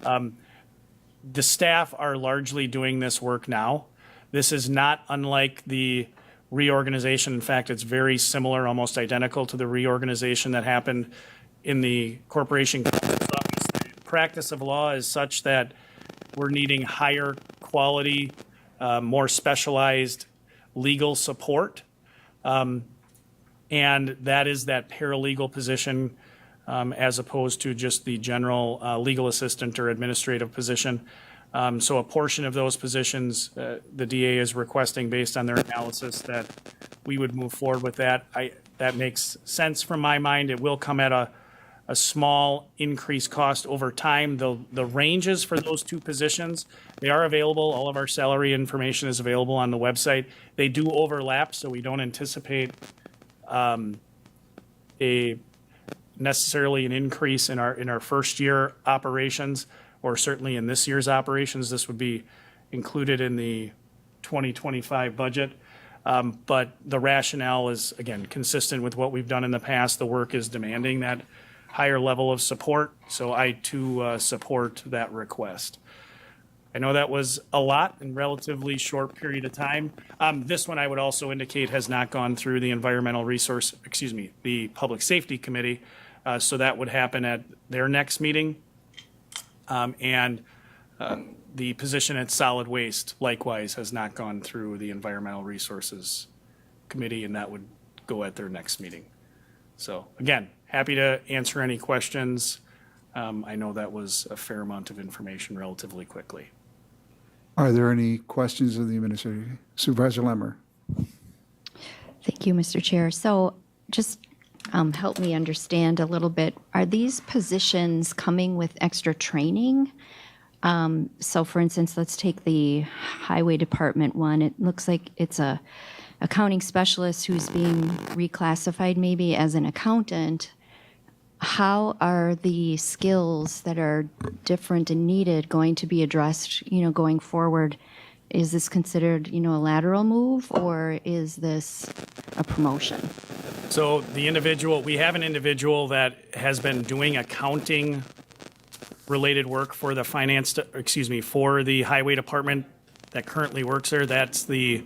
The staff are largely doing this work now. This is not unlike the reorganization. In fact, it's very similar, almost identical to the reorganization that happened in the Corporation Counsel's Office. The practice of law is such that we're needing higher quality, more specialized legal support. And that is that paralegal position as opposed to just the general legal assistant or administrative position. So a portion of those positions, the DA is requesting based on their analysis that we would move forward with that. That makes sense from my mind. It will come at a small increased cost over time. The ranges for those 2 positions, they are available. All of our salary information is available on the website. They do overlap, so we don't anticipate necessarily an increase in our first year operations, or certainly in this year's operations. This would be included in the 2025 budget. But the rationale is, again, consistent with what we've done in the past. The work is demanding that higher level of support, so I too support that request. I know that was a lot in relatively short period of time. This one I would also indicate has not gone through the the Public Safety Committee, so that would happen at their next meeting. And the position at Solid Waste likewise has not gone through the Environmental Resources Committee, and that would go at their next meeting. So again, happy to answer any questions. I know that was a fair amount of information relatively quickly. Are there any questions of the administrator? Supervisor Lemmer? Thank you, Mr. Chair. So just help me understand a little bit. Are these positions coming with extra training? So for instance, let's take the highway department one. It looks like it's a accounting specialist who's being reclassified maybe as an accountant. How are the skills that are different and needed going to be addressed, going forward? Is this considered, a lateral move, or is this a promotion? So we have an individual that has been doing accounting related work for the for the highway department that currently works there. That's the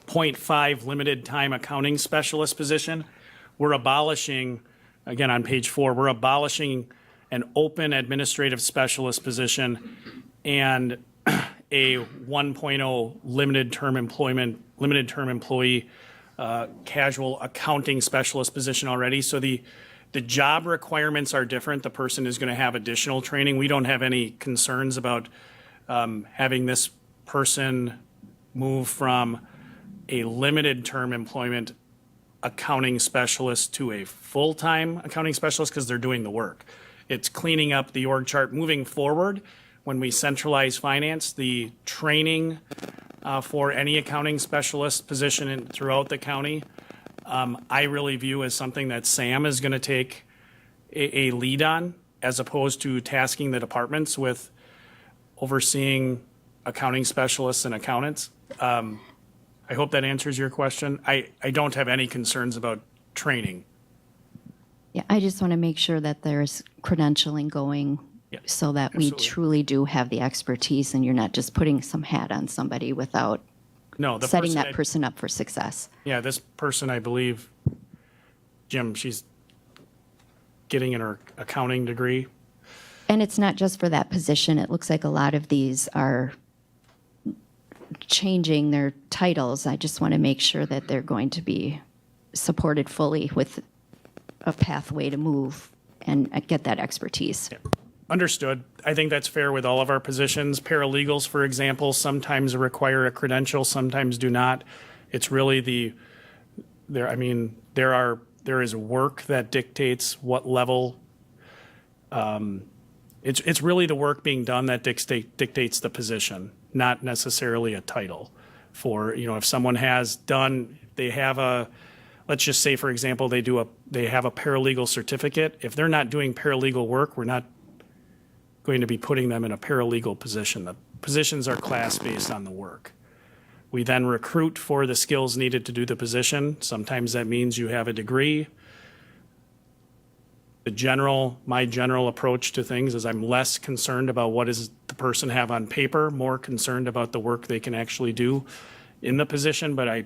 0.5 limited time accounting specialist position. We're abolishing, again, on page 4, we're abolishing an open administrative specialist position and a 1.0 limited term employee casual accounting specialist position already. So the job requirements are different. The person is going to have additional training. We don't have any concerns about having this person move from a limited term employment accounting specialist to a full-time accounting specialist because they're doing the work. It's cleaning up the org chart moving forward. When we centralize finance, the training for any accounting specialist position throughout the county, I really view as something that Sam is going to take a lead on, as opposed to tasking the departments with overseeing accounting specialists and accountants. I hope that answers your question. I don't have any concerns about training. Yeah, I just want to make sure that there's credentialing going Yeah, so that we absolutely. truly do have the expertise and you're not just putting some hat on somebody without No, the setting person that person up for success. Yeah, this person, I believe, Jim, she's getting in her accounting degree. And it's not just for that position. It looks like a lot of these are changing their titles. I just want to make sure that they're going to be supported fully with a pathway to move and get that expertise. Understood. I think that's fair with all of our positions. Paralegals, for example, sometimes require a credential, sometimes do not. It's really there is work that dictates what level. It's really the work being done that dictates the position, not necessarily a title. For, if someone let's just say, for example, they have a paralegal certificate. If they're not doing paralegal work, we're not going to be putting them in a paralegal position. The positions are class based on the work. We then recruit for the skills needed to do the position. Sometimes that means you have a degree. My general approach to things is I'm less concerned about what does the person have on paper, more concerned about the work they can actually do in the position. But I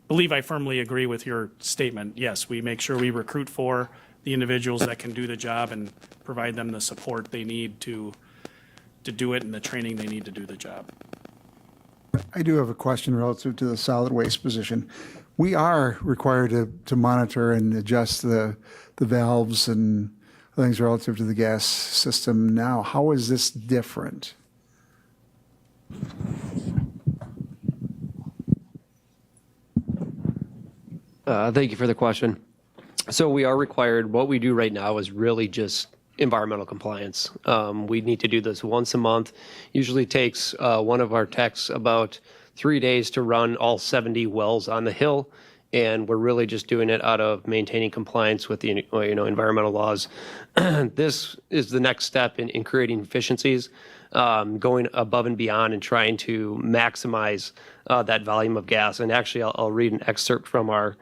believe I firmly agree with your statement. Yes, we make sure we recruit for the individuals that can do the job and provide them the support they need to do it and the training they need to do the job. I do have a question relative to the solid waste position. We are required to monitor and adjust the valves and things relative to the gas system now. How is this different? Thank you for the question. So we are required, what we do right now is really just environmental compliance. We need to do this once a month. Usually takes one of our techs about 3 days to run all 70 wells on the hill. And we're really just doing it out of maintaining compliance with the environmental laws. This is the next step in creating efficiencies, going above and beyond and trying to maximize that volume of gas. And actually, I'll read an excerpt from our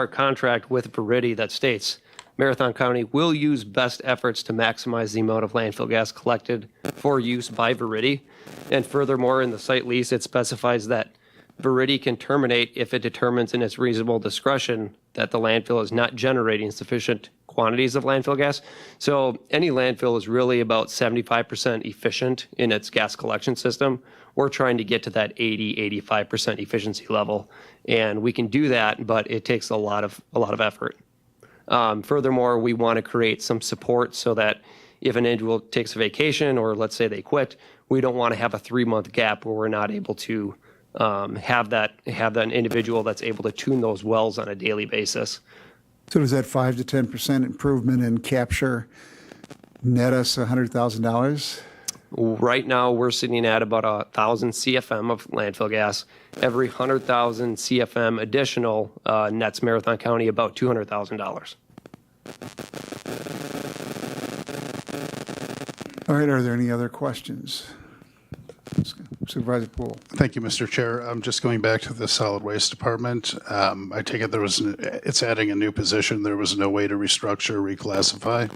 contract with Verity that states, Marathon County will use best efforts to maximize the amount of landfill gas collected for use by Verity. And furthermore, in the site lease, it specifies that Verity can terminate if it determines in its reasonable discretion that the landfill is not generating sufficient quantities of landfill gas. So any landfill is really about 75% efficient in its gas collection system. We're trying to get to that 85% efficiency level. And we can do that, but it takes a lot of effort. Furthermore, we want to create some support so that if an individual takes a vacation or let's say they quit, we don't want to have a 3-month gap where we're not able to have that individual that's able to tune those wells on a daily basis. So does that 5 to 10% improvement in capture net us $100,000? Right now, we're sitting at about 1,000 CFM of landfill gas. Every 100,000 CFM additional nets Marathon County about $200,000. All right, are there any other questions? Supervisor Poole. Thank you, Mr. Chair. I'm just going back to the solid waste department. I take it it's adding a new position. There was no way to restructure, reclassify.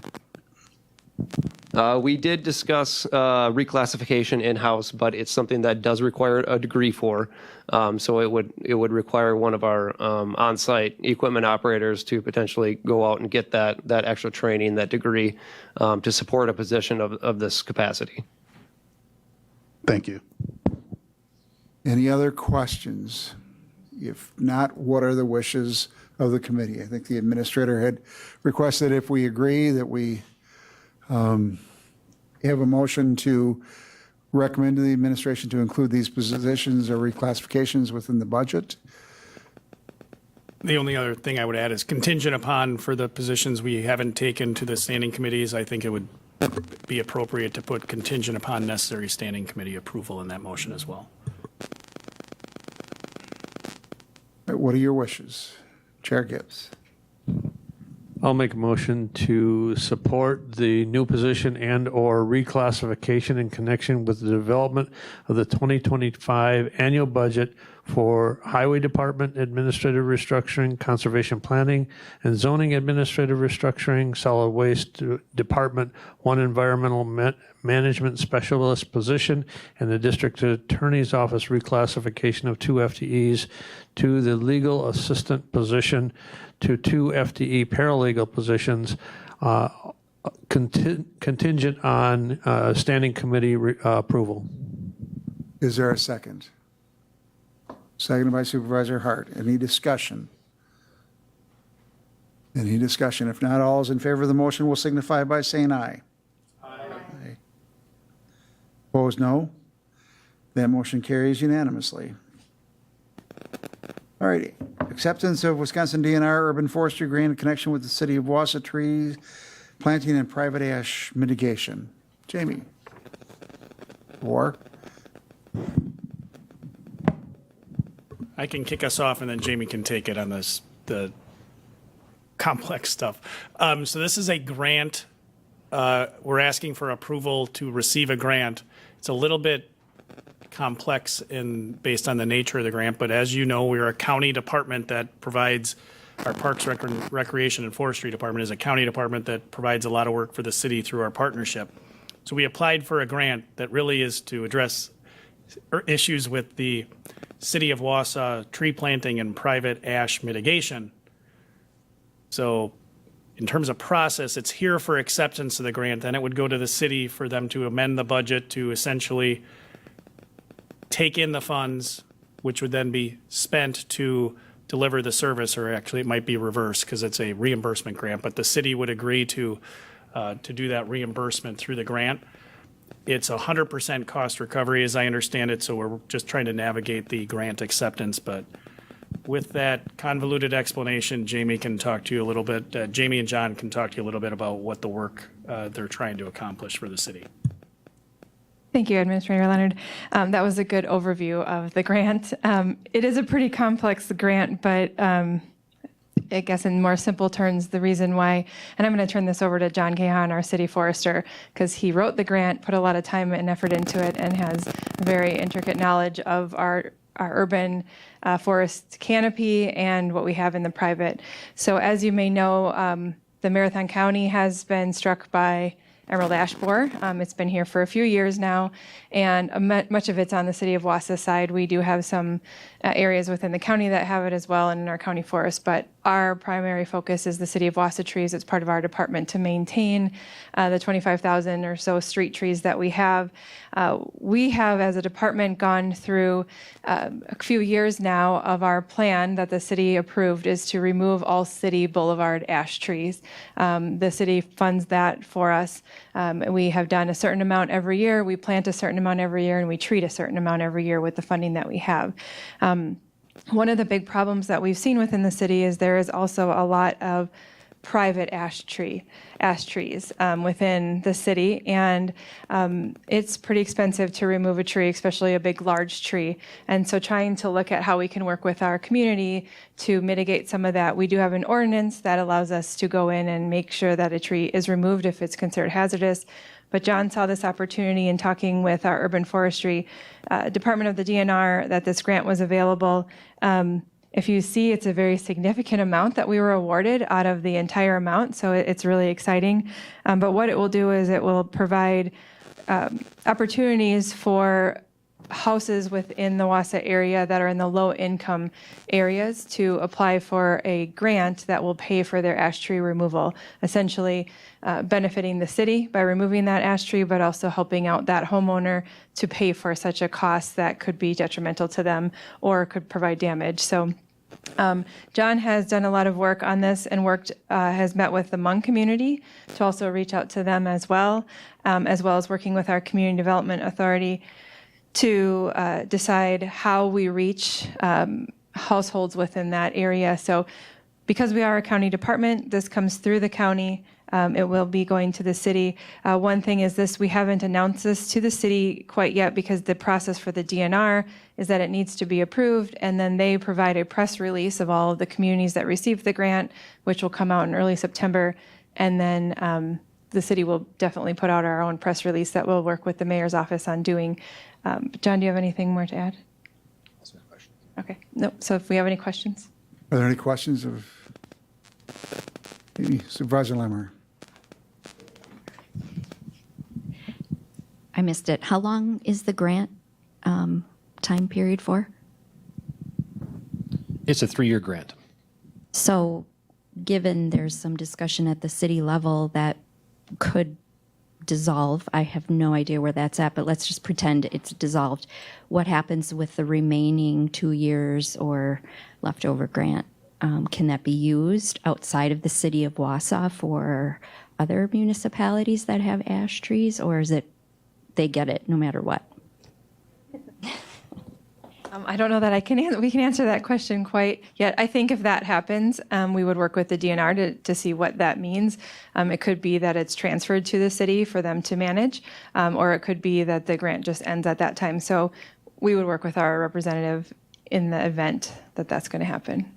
We did discuss reclassification in-house, but it's something that does require a degree for. So it would require one of our on-site equipment operators to potentially go out and get that extra training, that degree, to support a position of this capacity. Thank you. Any other questions? If not, what are the wishes of the committee? I think the administrator had requested, if we agree, that we have a motion to recommend to the administration to include these positions or reclassifications within the budget. The only other thing I would add is contingent upon for the positions we haven't taken to the standing committees. I think it would be appropriate to put contingent upon necessary standing committee approval in that motion as well. What are your wishes? Chair Gibbs. I'll make a motion to support the new position and/or reclassification in connection with the development of the 2025 annual budget for Highway Department Administrative Restructuring, Conservation Planning, and Zoning Administrative Restructuring, Solid Waste Department, one Environmental Management Specialist position, and the District Attorney's Office reclassification of 2 FTEs to the Legal Assistant position, to 2 FTE paralegal positions, contingent on standing committee approval. Is there a second? Seconded by Supervisor Hart. Any discussion? Any discussion? If not, all is in favor of the motion will signify by saying aye. Aye. Opposed, no. That motion carries unanimously. All righty. Acceptance of Wisconsin DNR Urban Forestry Grant in connection with the City of Wausau tree planting and private ash mitigation. Jamie. Or? I can kick us off and then Jamie can take it on the complex stuff. So this is a grant. We're asking for approval to receive a grant. It's a little bit complex based on the nature of the grant, but as you know, we're a county department that provides, our Parks, Recreation, and Forestry Department is a county department that provides a lot of work for the city through our partnership. So we applied for a grant that really is to address issues with the City of Wausau tree planting and private ash mitigation. So in terms of process, it's here for acceptance of the grant, then it would go to the city for them to amend the budget to essentially take in the funds, which would then be spent to deliver the service, or actually it might be reversed because it's a reimbursement grant, but the city would agree to do that reimbursement through the grant. It's 100% cost recovery, as I understand it, so we're just trying to navigate the grant acceptance. But with that convoluted explanation, Jamie can talk to you a little bit. Jamie and John can talk to you a little bit about what the work they're trying to accomplish for the city. Thank you, Administrator Leonard. That was a good overview of the grant. It is a pretty complex grant, but I guess in more simple terms, the reason why, and I'm going to turn this over to John Cahan, our city forester, because he wrote the grant, put a lot of time and effort into it, and has very intricate knowledge of our urban forest canopy and what we have in the private. So as you may know, the Marathon County has been struck by emerald ash borer. It's been here for a few years now, and much of it's on the City of Wausau side. We do have some areas within the county that have it as well, and in our county forest, but our primary focus is the city of Wausau trees. It's part of our department to maintain the 25,000 or so street trees that we have. We have, as a department, gone through a few years now of our plan that the city approved is to remove all city boulevard ash trees. The city funds that for us. We have done a certain amount every year. We plant a certain amount every year, and we treat a certain amount every year with the funding that we have. One of the big problems that we've seen within the city is there is also a lot of private ash trees within the city, and it's pretty expensive to remove a tree, especially a big, large tree. And so trying to look at how we can work with our community to mitigate some of that. We do have an ordinance that allows us to go in and make sure that a tree is removed if it's considered hazardous. But John saw this opportunity in talking with our urban forestry department of the DNR that this grant was available. If you see, it's a very significant amount that we were awarded out of the entire amount, so it's really exciting. But what it will do is it will provide opportunities for houses within the Wausau area that are in the low-income areas to apply for a grant that will pay for their ash tree removal, essentially benefiting the city by removing that ash tree, but also helping out that homeowner to pay for such a cost that could be detrimental to them or could provide damage. So John has done a lot of work on this and has met with the Hmong community to also reach out to them as well as working with our Community Development Authority to decide how we reach households within that area. So because we are a county department, this comes through the county. It will be going to the city. One thing is this, we haven't announced this to the city quite yet because the process for the DNR is that it needs to be approved, and then they provide a press release of all of the communities that received the grant, which will come out in early September. And then the city will definitely put out our own press release that we'll work with the mayor's office on doing. John, do you have anything more to add? That's my question. Okay. No. So if we have any questions. Are there any questions of Supervisor Lemmer? I missed it. How long is the grant time period for? It's a 3-year grant. So given there's some discussion at the city level that could dissolve, I have no idea where that's at, but let's just pretend it's dissolved. What happens with the remaining 2 years or leftover grant? Can that be used outside of the city of Wausau for other municipalities that have ash trees, or is it they get it no matter what? I don't know that we can answer that question quite yet. I think if that happens, we would work with the DNR to see what that means. It could be that it's transferred to the city for them to manage, or it could be that the grant just ends at that time. So we would work with our representative in the event that that's going to happen.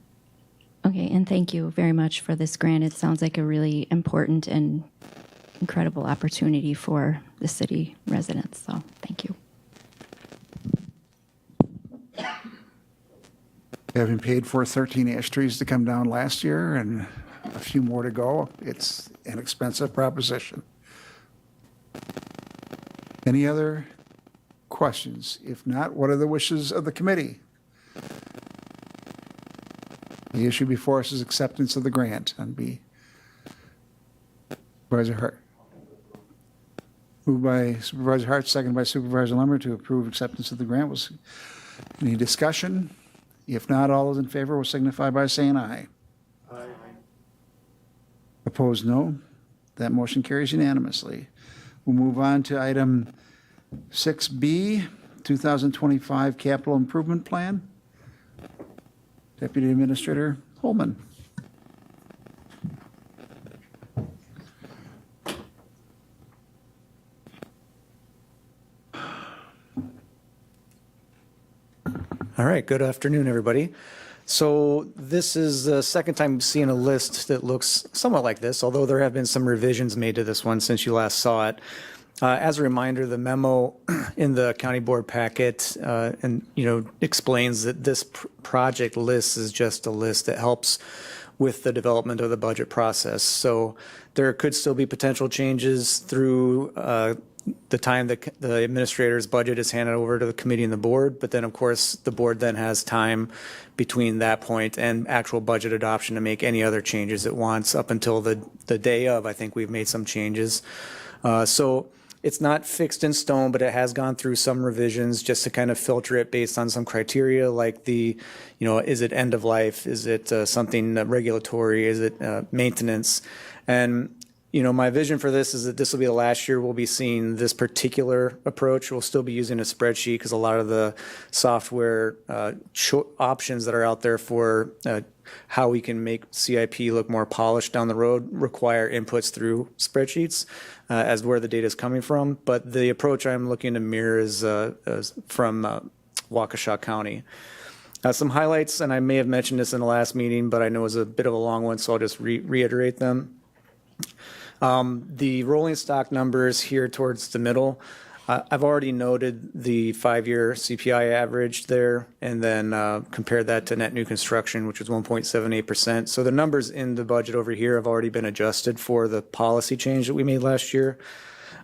Okay, and thank you very much for this grant. It sounds like a really important and incredible opportunity for the city residents, so thank you. Having paid for 13 ash trees to come down last year and a few more to go, it's an expensive proposition. Any other questions? If not, what are the wishes of the committee? The issue before us is acceptance of the grant on B. Supervisor Hart. Moved by Supervisor Hart, seconded by Supervisor Lemmer to approve acceptance of the grant. Was any discussion? If not, all those in favor will signify by saying aye. Aye. Opposed, no. That motion carries unanimously. We'll move on to item 6B, 2025 Capital Improvement Plan. Deputy Administrator Holman. All right, good afternoon, everybody. So this is the second time seeing a list that looks somewhat like this, although there have been some revisions made to this one since you last saw it. As a reminder, the memo in the county board packet explains that this project list is just a list that helps with the development of the budget process. So there could still be potential changes through the time that the administrator's budget is handed over to the committee and the board, but then of course the board then has time between that point and actual budget adoption to make any other changes it wants. Up until the day of, I think we've made some changes. So it's not fixed in stone, but it has gone through some revisions just to kind of filter it based on some criteria like is it end of life? Is it something regulatory? Is it maintenance? And my vision for this is that this will be the last year we'll be seeing this particular approach. We'll still be using a spreadsheet because a lot of the software options that are out there for how we can make CIP look more polished down the road require inputs through spreadsheets as where the data is coming from. But the approach I'm looking to mirror is from Waukesha County. Some highlights, and I may have mentioned this in the last meeting, but I know it was a bit of a long one, so I'll just reiterate them. The rolling stock numbers here towards the middle, I've already noted the 5-year CPI average there, and then compared that to net new construction, which was 1.78%. So the numbers in the budget over here have already been adjusted for the policy change that we made last year.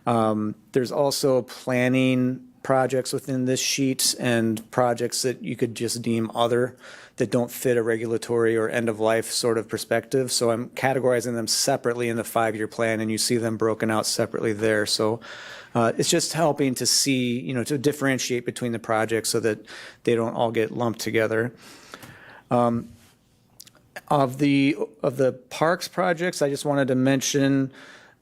There's also planning projects within this sheet and projects that you could just deem other that don't fit a regulatory or end-of-life sort of perspective. So I'm categorizing them separately in the 5-year plan, and you see them broken out separately there. So it's just helping to see, to differentiate between the projects so that they don't all get lumped together. Of the parks projects, I just wanted to mention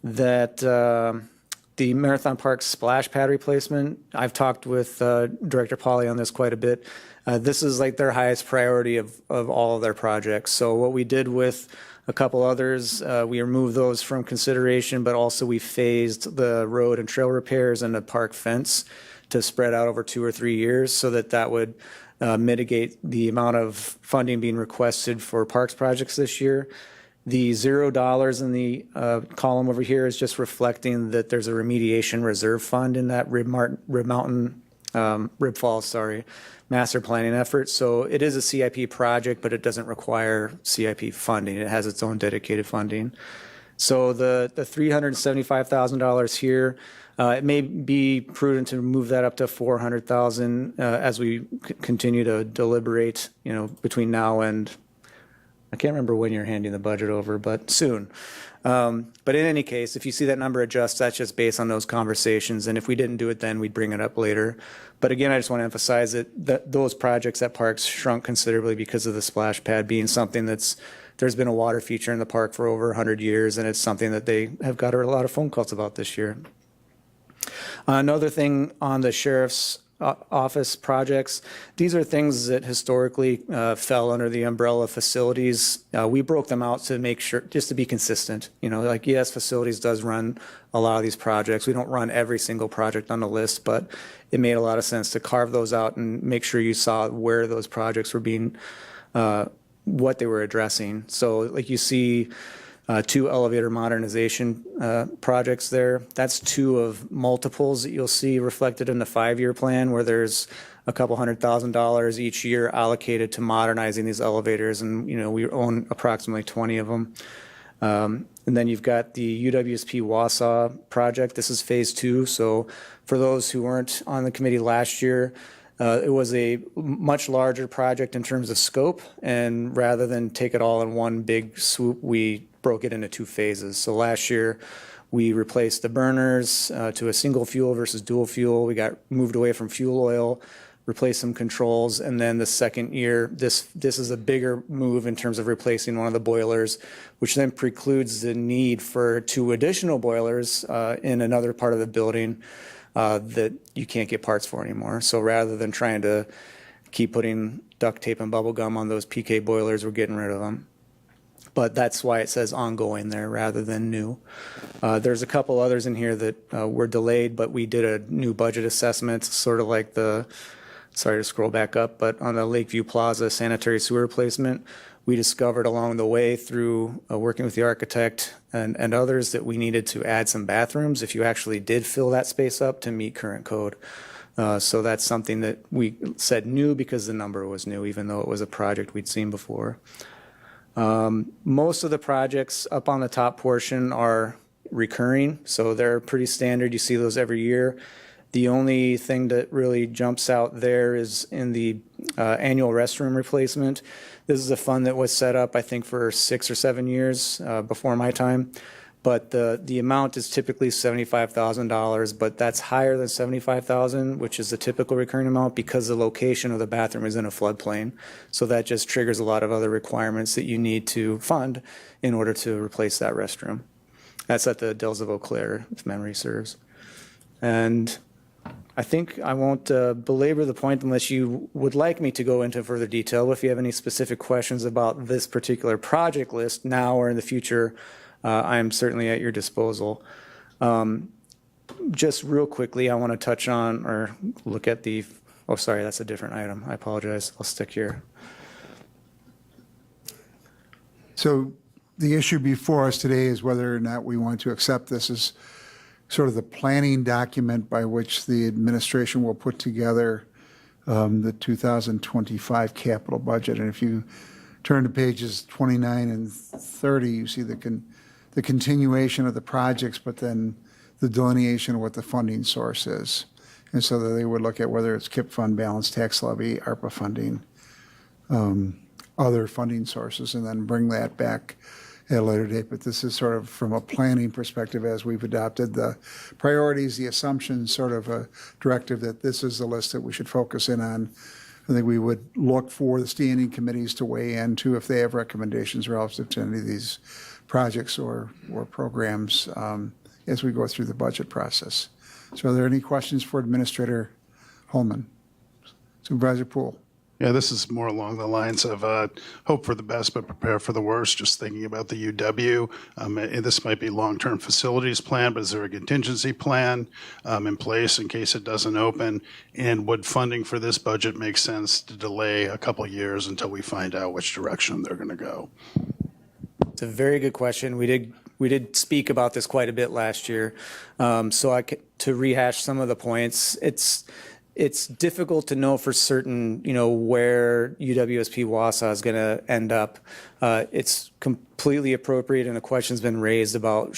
that the Marathon Park splash pad replacement, I've talked with Director Pauly on this quite a bit. This is like their highest priority of all of their projects. So what we did with a couple others, we removed those from consideration, but also we phased the road and trail repairs and the park fence to spread out over 2 or 3 years so that would mitigate the amount of funding being requested for parks projects this year. The $0 in the column over here is just reflecting that there's a remediation reserve fund in that Rib Falls, master planning effort. So it is a CIP project, but it doesn't require CIP funding. It has its own dedicated funding. So the $375,000 here, it may be prudent to move that up to $400,000 as we continue to deliberate, between now and I can't remember when you're handing the budget over, but soon. But in any case, if you see that number adjust, that's just based on those conversations. And if we didn't do it then, we'd bring it up later. But again, I just want to emphasize that those projects at parks shrunk considerably because of the splash pad being something there's been a water feature in the park for over 100 years, and it's something that they have got a lot of phone calls about this year. Another thing on the sheriff's office projects, these are things that historically fell under the umbrella of facilities. We broke them out to make sure, just to be consistent. Yes, facilities does run a lot of these projects. We don't run every single project on the list, but it made a lot of sense to carve those out and make sure you saw where those projects were being, what they were addressing. So like you see 2 elevator modernization projects there. That's 2 of multiples that you'll see reflected in the 5-year plan, where there's a couple $100,000 each year allocated to modernizing these elevators, and we own approximately 20 of them. And then you've got the UWSP Wausau project. This is phase 2. So for those who weren't on the committee last year, it was a much larger project in terms of scope, and rather than take it all in one big swoop, we broke it into 2 phases. So last year, we replaced the burners to a single fuel versus dual fuel. We got moved away from fuel oil, replaced some controls, and then the second year, this is a bigger move in terms of replacing one of the boilers, which then precludes the need for 2 additional boilers in another part of the building that you can't get parts for anymore. So rather than trying to keep putting duct tape and bubble gum on those PK boilers, we're getting rid of them. But that's why it says ongoing there rather than new. There's a couple others in here that were delayed, but we did a new budget assessment, sort of like sorry to scroll back up, but on the Lakeview Plaza sanitary sewer replacement, we discovered along the way through working with the architect and others that we needed to add some bathrooms if you actually did fill that space up to meet current code. So that's something that we said new because the number was new, even though it was a project we'd seen before. Most of the projects up on the top portion are recurring, so they're pretty standard. You see those every year. The only thing that really jumps out there is in the annual restroom replacement. This is a fund that was set up, I think, for 6 or 7 years before my time. But the amount is typically $75,000, but that's higher than $75,000, which is the typical recurring amount because the location of the bathroom is in a floodplain. So that just triggers a lot of other requirements that you need to fund in order to replace that restroom. That's at the Dells of Eau Claire, if memory serves. And I think I won't belabor the point unless you would like me to go into further detail. If you have any specific questions about this particular project list now or in the future, I'm certainly at your disposal. Just real quickly, I want to touch on or look at the, oh, sorry, that's a different item. I apologize. I'll stick here. So the issue before us today is whether or not we want to accept this as sort of the planning document by which the administration will put together the 2025 capital budget. And if you turn to pages 29 and 30, you see the continuation of the projects, but then the delineation of what the funding source is. And so that they would look at whether it's KIP fund, balance tax levy, ARPA funding, other funding sources, and then bring that back at a later date. But this is sort of from a planning perspective as we've adopted the priorities, the assumptions, sort of a directive that this is the list that we should focus in on. I think we would look for the standing committees to weigh in too if they have recommendations relative to any of these projects or programs as we go through the budget process. So are there any questions for Administrator Holman? Supervisor Poole? Yeah, this is more along the lines of hope for the best but prepare for the worst, just thinking about the UW. And this might be long-term facilities plan, but is there a contingency plan in place in case it doesn't open? And would funding for this budget make sense to delay a couple of years until we find out which direction they're going to go? It's a very good question. We did speak about this quite a bit last year. To rehash some of the points, it's difficult to know for certain, where UWSP Wausau is going to end up. It's completely appropriate, and a question's been raised about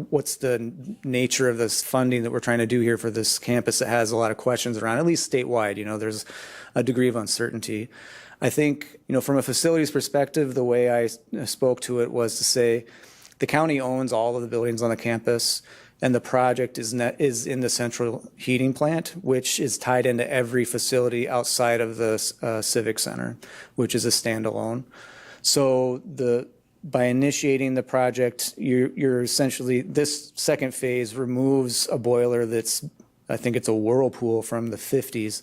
what's the nature of this funding that we're trying to do here for this campus that has a lot of questions around, at least statewide. There's a degree of uncertainty. I think, from a facilities perspective, the way I spoke to it was to say the county owns all of the buildings on the campus, and the project is in the central heating plant, which is tied into every facility outside of the Civic Center, which is a standalone. So by initiating the project, you're essentially, this second phase removes a boiler that's, I think it's a Whirlpool from the 50s,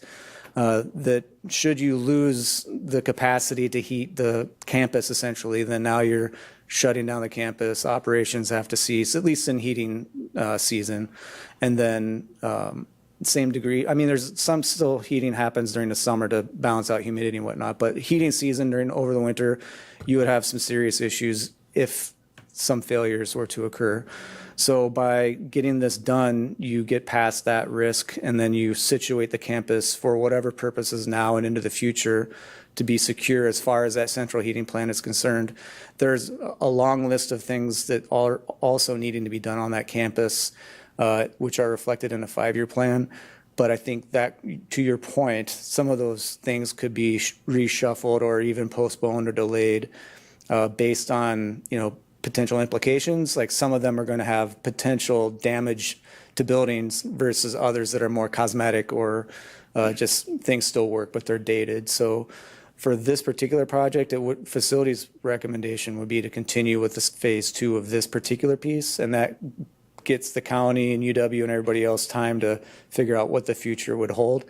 that should you lose the capacity to heat the campus essentially, then now you're shutting down the campus, operations have to cease, at least in heating season. And then same degree, there's some still heating happens during the summer to balance out humidity and whatnot, but heating season over the winter, you would have some serious issues if some failures were to occur. So by getting this done, you get past that risk, and then you situate the campus for whatever purposes now and into the future to be secure as far as that central heating plant is concerned. There's a long list of things that are also needing to be done on that campus, which are reflected in a 5-year plan. But I think that, to your point, some of those things could be reshuffled or even postponed or delayed based on, potential implications. Like some of them are going to have potential damage to buildings versus others that are more cosmetic or just things still work, but they're dated. So for this particular project, facilities recommendation would be to continue with this phase 2 of this particular piece, and that gets the county and UW and everybody else time to figure out what the future would hold.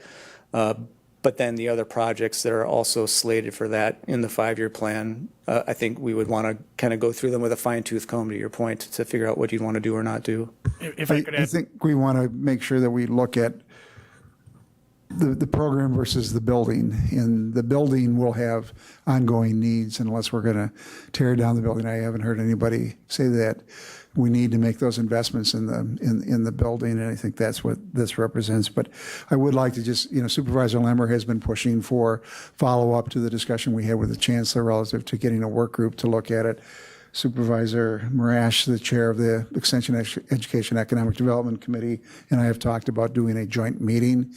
But then the other projects that are also slated for that in the 5-year plan, I think we would want to kind of go through them with a fine-tooth comb, to your point, to figure out what you'd want to do or not do. If I could I add, think we want to make sure that we look at the program versus the building. And the building will have ongoing needs unless we're going to tear down the building. I haven't heard anybody say that we need to make those investments in the building, and I think that's what this represents. But I would like to just, Supervisor Lemmer has been pushing for follow-up to the discussion we had with the Chancellor relative to getting a work group to look at it. Supervisor Marash, the chair of the Extension Education Economic Development Committee, and I have talked about doing a joint meeting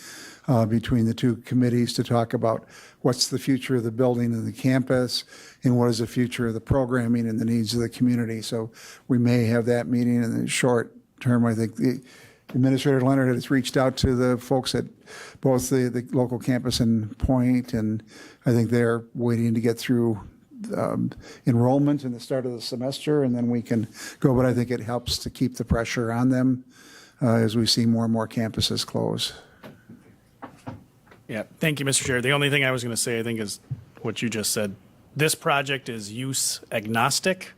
between the two committees to talk about what's the future of the building and the campus and what is the future of the programming and the needs of the community. So we may have that meeting in the short term. I think the Administrator Leonard has reached out to the folks at both the local campus and Point, and I think they're waiting to get through enrollment in the start of the semester, and then we can go. But I think it helps to keep the pressure on them as we see more and more campuses close. Yeah, thank you, Mr. Chair. The only thing I was going to say, I think, is what you just said. This project is use agnostic.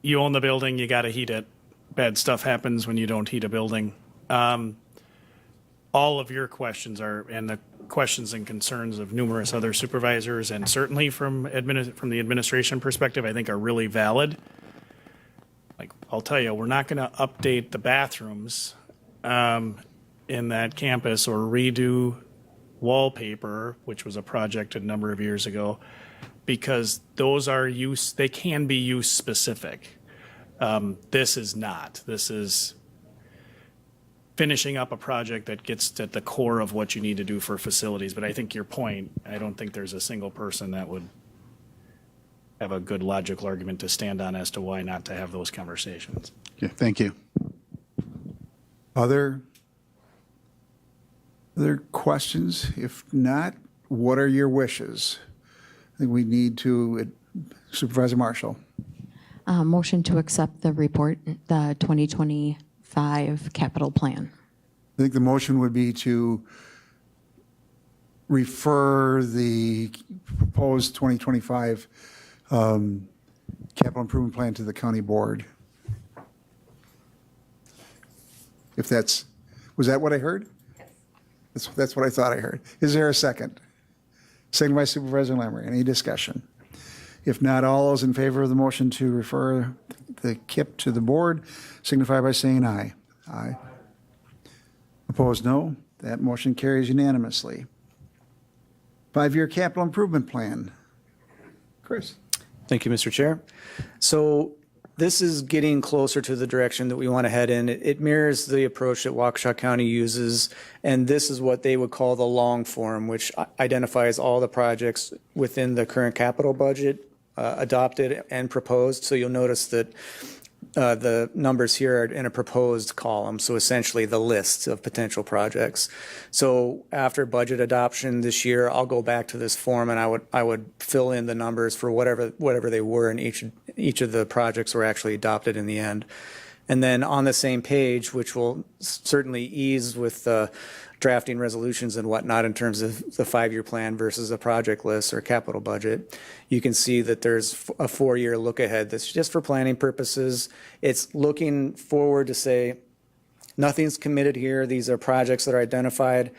You own the building, you got to heat it. Bad stuff happens when you don't heat a building. All of your questions are, and the questions and concerns of numerous other supervisors, and certainly from the administration perspective, I think are really valid. Like, I'll tell you, we're not going to update the bathrooms in that campus or redo wallpaper, which was a project a number of years ago, because those are they can be use specific. This is not. This is finishing up a project that gets at the core of what you need to do for facilities. But I think your point, I don't think there's a single person that would have a good logical argument to stand on as to why not to have those conversations. Okay, thank you. Other questions? If not, what are your wishes? I think we need to, Supervisor Marshall. Motion to accept the report, the 2025 capital plan. I think the motion would be to refer the proposed 2025 capital improvement plan to the county board. If was that what I heard? That's what I thought I heard. Is there a second? Second by Supervisor Lamry. Any discussion? If not, all those in favor of the motion to refer the KIP to the board signify by saying aye. Aye. Opposed, no. That motion carries unanimously. 5-year capital improvement plan. Chris. Thank you, Mr. Chair. So this is getting closer to the direction that we want to head in. It mirrors the approach that Waukesha County uses, and this is what they would call the long form, which identifies all the projects within the current capital budget adopted and proposed. So you'll notice that the numbers here are in a proposed column, so essentially the list of potential projects. So after budget adoption this year, I'll go back to this form and I would fill in the numbers for whatever they were, and each of the projects were actually adopted in the end. And then on the same page, which will certainly ease with drafting resolutions and whatnot in terms of the 5-year plan versus a project list or capital budget, you can see that there's a 4-year look ahead that's just for planning purposes. It's looking forward to say, nothing's committed here. These are projects that are identified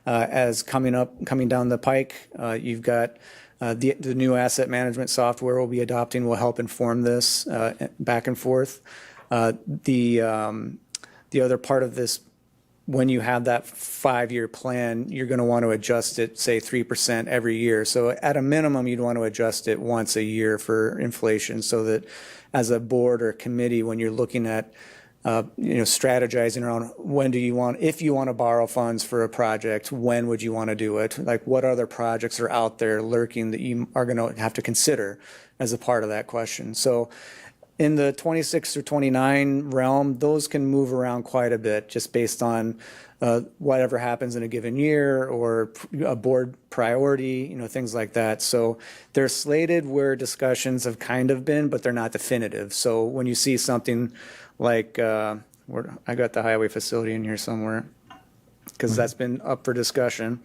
as coming down the pike. You've got the new asset management software we'll be adopting will help inform this back and forth. The other part of this, when you have that 5-year plan, you're going to want to adjust it, say 3% every year. So at a minimum, you'd want to adjust it once a year for inflation, so that as a board or committee, when you're looking at strategizing around if you want to borrow funds for a project, when would you want to do it? Like, what other projects are out there lurking that you are going to have to consider as a part of that question? So in the 26 or 29 realm, those can move around quite a bit just based on whatever happens in a given year or a board priority, things like that. So they're slated where discussions have kind of been, but they're not definitive. So when you see something like, I got the highway facility in here somewhere, because that's been up for discussion.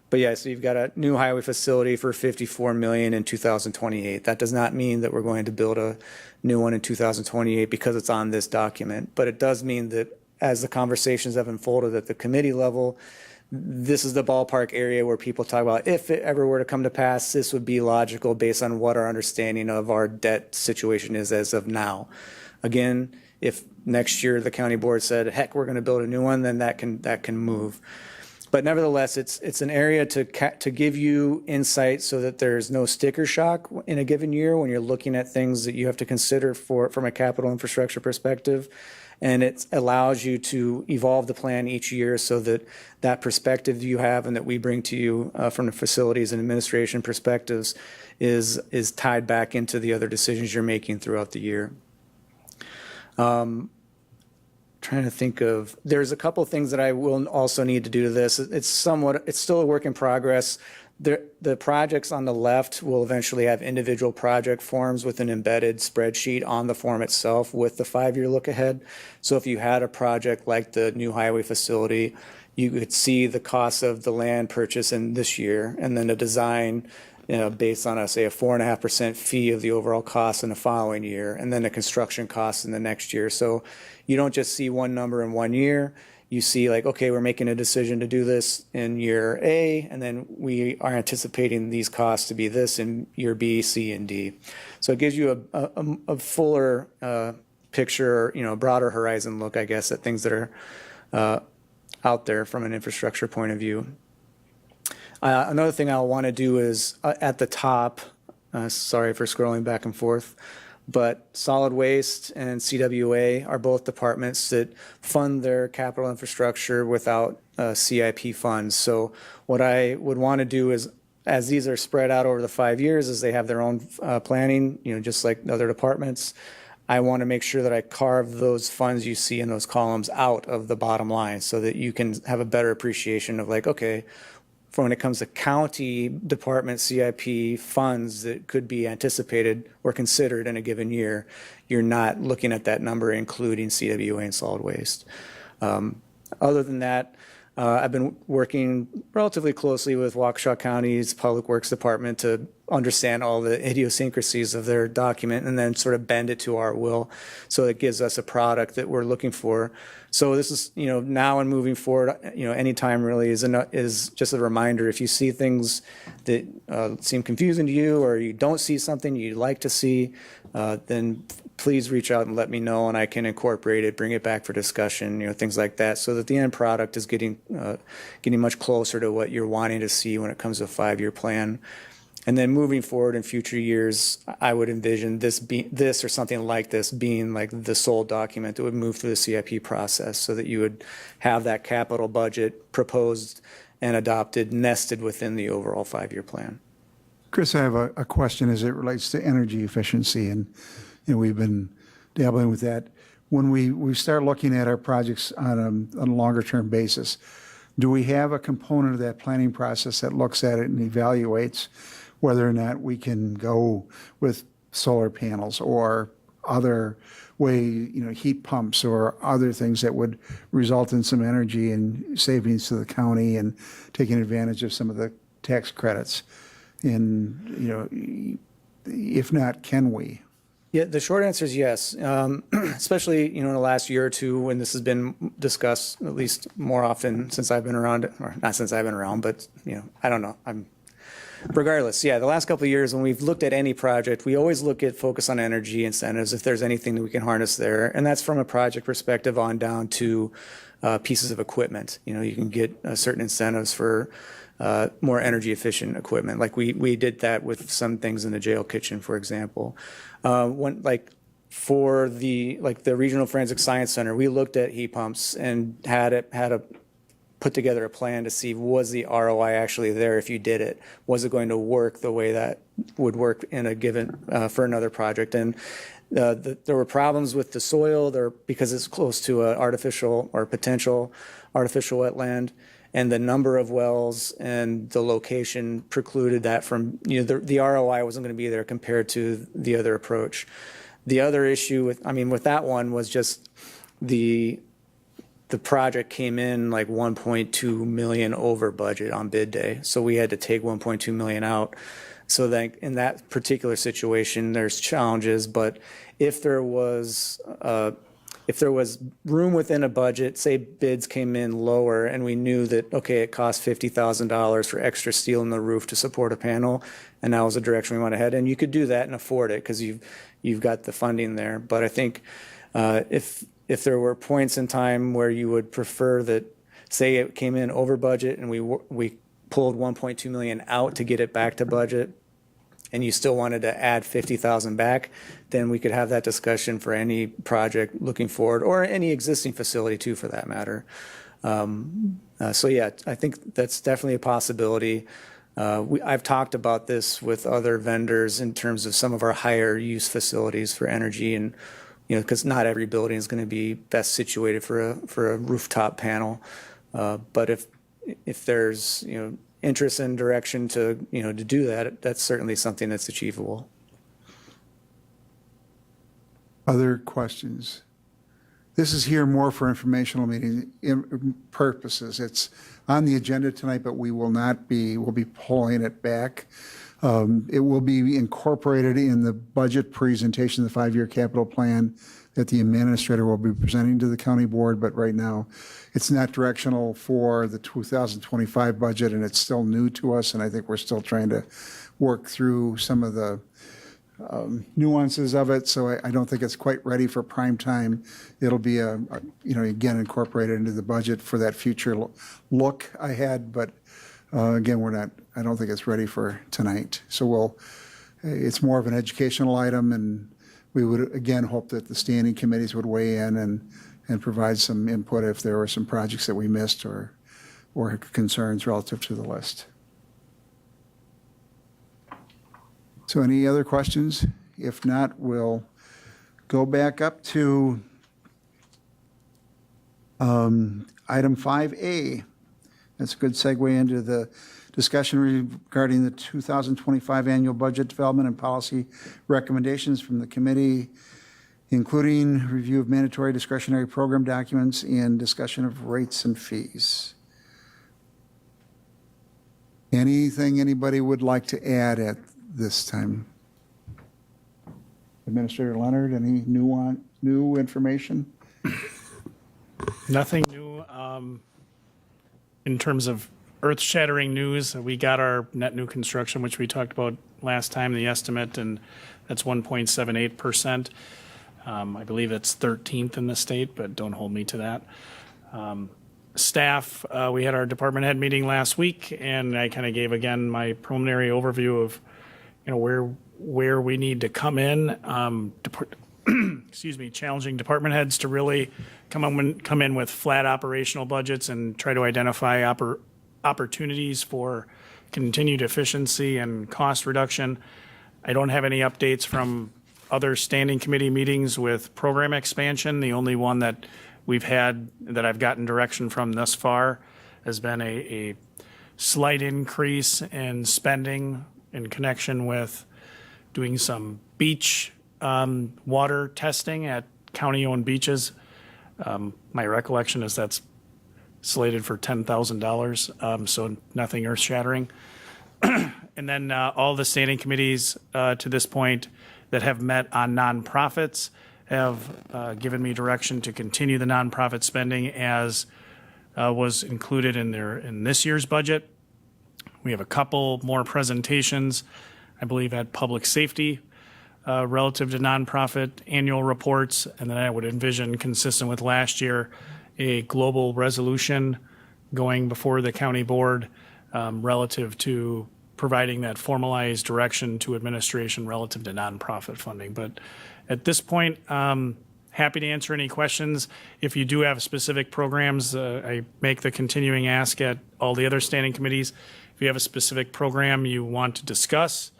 But yeah, so you've got a new highway facility for $54 million in 2028. That does not mean that we're going to build a new one in 2028 because it's on this document. But it does mean that as the conversations have unfolded at the committee level, this is the ballpark area where people talk about, if it ever were to come to pass, this would be logical based on what our understanding of our debt situation is as of now. Again, if next year the county board said, heck, we're going to build a new one, then that can move. But nevertheless, it's an area to give you insight so that there's no sticker shock in a given year when you're looking at things that you have to consider from a capital infrastructure perspective. And it allows you to evolve the plan each year so that that perspective you have and that we bring to you from the facilities and administration perspectives is tied back into the other decisions you're making throughout the year. Trying to think of, there's a couple things that I will also need to do to this. It's still a work in progress. The projects on the left will eventually have individual project forms with an embedded spreadsheet on the form itself with the 5-year look ahead. So if you had a project like the new highway facility, you could see the cost of the land purchase in this year and then a design based on, say, a 4.5% fee of the overall cost in the following year, and then the construction costs in the next year. So you don't just see one number in 1 year. You see, like, okay, we're making a decision to do this in year A, and then we are anticipating these costs to be this in year B, C, and D. So it gives you a fuller picture, broader horizon look, I guess, at things that are out there from an infrastructure point of view. Another thing I'll want to do is at the top, sorry for scrolling back and forth, but solid waste and CWA are both departments that fund their capital infrastructure without CIP funds. So what I would want to do is, as these are spread out over the 5 years, as they have their own planning, just like other departments, I want to make sure that I carve those funds you see in those columns out of the bottom line so that you can have a better appreciation of, like, okay, for when it comes to county department CIP funds that could be anticipated or considered in a given year, you're not looking at that number including CWA and solid waste. Other than that, I've been working relatively closely with Waukesha County's Public Works Department to understand all the idiosyncrasies of their document and then sort of bend it to our will so it gives us a product that we're looking for. So this is, now and moving forward, anytime really is just a reminder. If you see things that seem confusing to you or you don't see something you'd like to see, then please reach out and let me know, and I can incorporate it, bring it back for discussion, things like that, so that the end product is getting much closer to what you're wanting to see when it comes to a 5-year plan. And then moving forward in future years, I would envision this or something like this being like the sole document that would move through the CIP process so that you would have that capital budget proposed and adopted nested within the overall 5-year plan. Chris, I have a question as it relates to energy efficiency, and we've been dabbling with that. When we start looking at our projects on a longer-term basis, do we have a component of that planning process that looks at it and evaluates whether or not we can go with solar panels or other way, heat pumps or other things that would result in some energy and savings to the county and taking advantage of some of the tax credits? And, if not, can we? Yeah, the short answer is yes, especially, in the last year or two when this has been discussed, at least more often since I've been around, or not since I've been around, but, I don't know. Regardless, yeah, the last couple of years when we've looked at any project, we always look at focus on energy incentives, if there's anything that we can harness there. And that's from a project perspective on down to pieces of equipment. You can get certain incentives for more energy efficient equipment. Like we did that with some things in the jail kitchen, for example. For the Regional Forensic Science Center, we looked at heat pumps and had put together a plan to see, was the ROI actually there if you did it? Was it going to work the way that would work in a given for another project? And there were problems with the soil there because it's close to an artificial or potential artificial wetland, and the number of wells and the location precluded that from, the ROI wasn't going to be there compared to the other approach. The other issue with that one was just the project came in like 1.2 million over budget on bid day. So we had to take 1.2 million out. So that in that particular situation, there's challenges, but if there was room within a budget, say bids came in lower and we knew that, okay, it cost $50,000 for extra steel in the roof to support a panel, and that was the direction we went ahead, and you could do that and afford it because you've got the funding there. But I think if there were points in time where you would prefer that say it came in over budget and we pulled 1.2 million out to get it back to budget, and you still wanted to add 50,000 back, then we could have that discussion for any project looking forward, or any existing facility too, for that matter. So yeah, I think that's definitely a possibility. I've talked about this with other vendors in terms of some of our higher use facilities for energy, and because not every building is going to be best situated for a rooftop panel. But if there's interest and direction to do that, that's certainly something that's achievable. Other questions? This is here more for informational meeting purposes. It's on the agenda tonight, but we'll be pulling it back. It will be incorporated in the budget presentation, the 5-year capital plan that the administrator will be presenting to the county board, but right now it's not directional for the 2025 budget, and it's still new to us, and I think we're still trying to work through some of the nuances of it, so I don't think it's quite ready for prime time. It'll be again incorporated into the budget for that future look ahead, but again, I don't think it's ready for tonight. So it's more of an educational item, and we would again hope that the standing committees would weigh in and provide some input if there were some projects that we missed or concerns relative to the list. So any other questions? If not, we'll go back up to item 5A. That's a good segue into the discussion regarding the 2025 annual budget development and policy recommendations from the committee, including review of mandatory discretionary program documents and discussion of rates and fees. Anything anybody would like to add at this time? Administrator Leonard, any new information? Nothing new in terms of earth-shattering news. We got our net new construction, which we talked about last time, the estimate, and that's 1.78%. I believe it's 13th in the state, but don't hold me to that. Staff, we had our department head meeting last week, and I kind of gave again my preliminary overview of where we need to come in. Challenging department heads to really come in with flat operational budgets and try to identify opportunities for continued efficiency and cost reduction. I don't have any updates from other standing committee meetings with program expansion. The only one that we've had that I've gotten direction from thus far has been a slight increase in spending in connection with doing some beach water testing at county-owned beaches. My recollection is that's slated for $10,000, so nothing earth-shattering. And then all the standing committees to this point that have met on nonprofits have given me direction to continue the nonprofit spending as was included in this year's budget. We have a couple more presentations, I believe, at public safety relative to nonprofit annual reports, and then I would envision, consistent with last year, a global resolution going before the county board relative to providing that formalized direction to administration relative to nonprofit funding. But at this point, happy to answer any questions. If you do have specific programs, I make the continuing ask at all the other standing committees. If you have a specific program you want to discuss,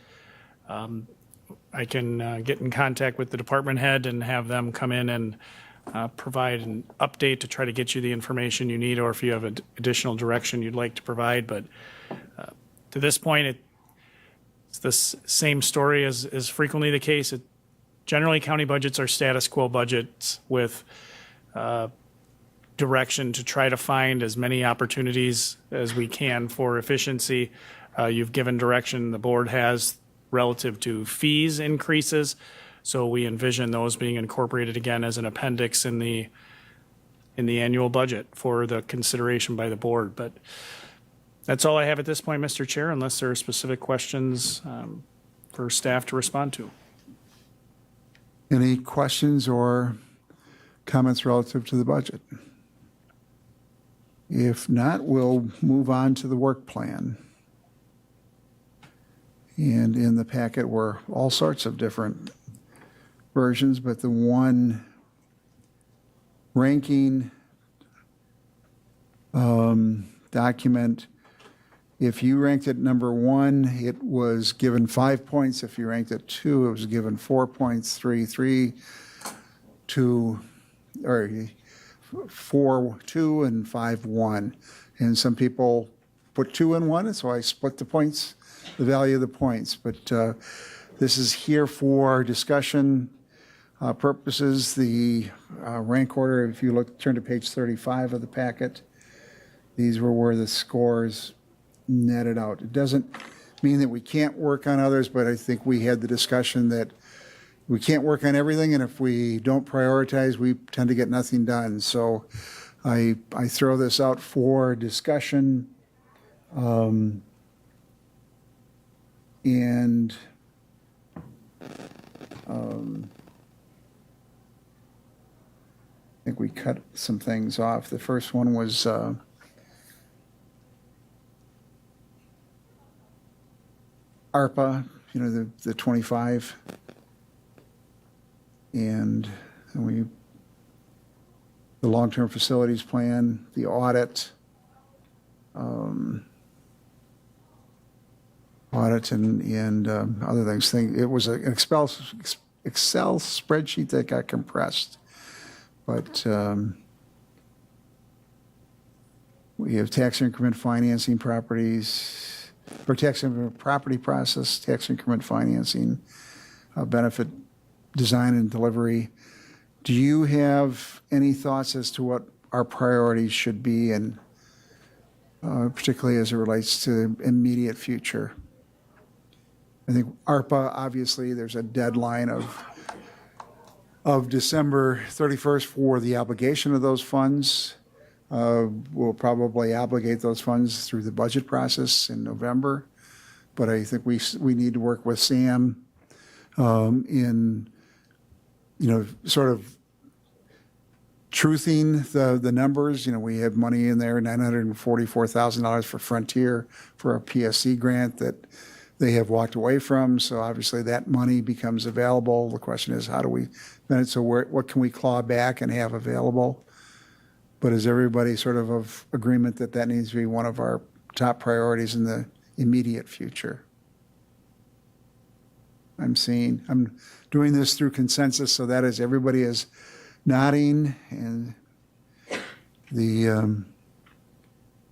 I can get in contact with the department head and have them come in and provide an update to try to get you the information you need, or if you have additional direction you'd like to provide. But to this point, it's the same story as frequently the case. Generally, county budgets are status quo budgets with direction to try to find as many opportunities as we can for efficiency. You've given direction, the board has, relative to fees increases. So we envision those being incorporated again as an appendix in the annual budget for the consideration by the board. But that's all I have at this point, Mr. Chair, unless there are specific questions for staff to respond to. Any questions or comments relative to the budget? If not, we'll move on to the work plan. And in the packet were all sorts of different versions, but the one ranking document, if you ranked it number 1, it was given 5 points. If you ranked it 2, it was given 4 points, 3, 3, 2, or 4, 2, and 5, 1. And some people put 2 in 1, and so I split the points, the value of the points. But this is here for discussion purposes. The rank order, if you turn to page 35 of the packet, these were where the scores netted out. It doesn't mean that we can't work on others, but I think we had the discussion that we can't work on everything, and if we don't prioritize, we tend to get nothing done. So I throw this out for discussion. And I think we cut some things off. The first one was ARPA, the 25. And the long-term facilities plan, the audit, and other things. It was an Excel spreadsheet that got compressed. But we have tax increment financing properties, or tax increment property process, tax increment financing, benefit design and delivery. Do you have any thoughts as to what our priorities should be, and particularly as it relates to immediate future? I think ARPA, obviously, there's a deadline of December 31st for the obligation of those funds. We'll probably obligate those funds through the budget process in November. But I think we need to work with Sam in, sort of truthing the numbers. We have money in there, $944,000 for Frontier for a PSC grant that they have walked away from. So obviously that money becomes available. The question is, how do we spend it? So what can we claw back and have available? But is everybody sort of agreement that that needs to be one of our top priorities in the immediate future? I'm doing this through consensus, so that is everybody is nodding. And we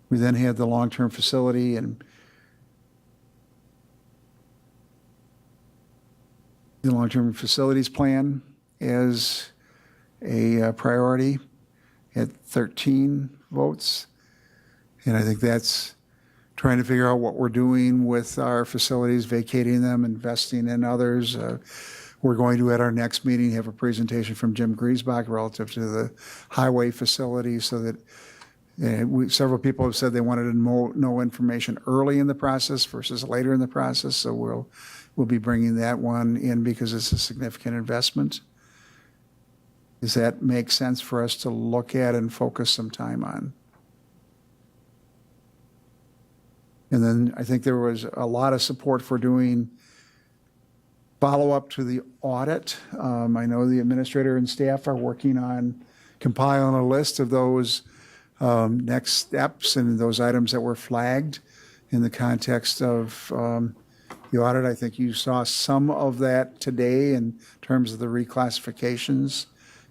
then had the long-term facility and the long-term facilities plan as a priority at 13 votes. And I think that's trying to figure out what we're doing with our facilities, vacating them, investing in others. We're going to, at our next meeting, have a presentation from Jim Griesbach relative to the highway facility, so that several people have said they wanted to know information early in the process versus later in the process. So we'll be bringing that one in because it's a significant investment. Does that make sense for us to look at and focus some time on? And then I think there was a lot of support for doing follow-up to the audit. I know the administrator and staff are working on compiling a list of those next steps and those items that were flagged in the context of the audit. I think you saw some of that today in terms of the reclassifications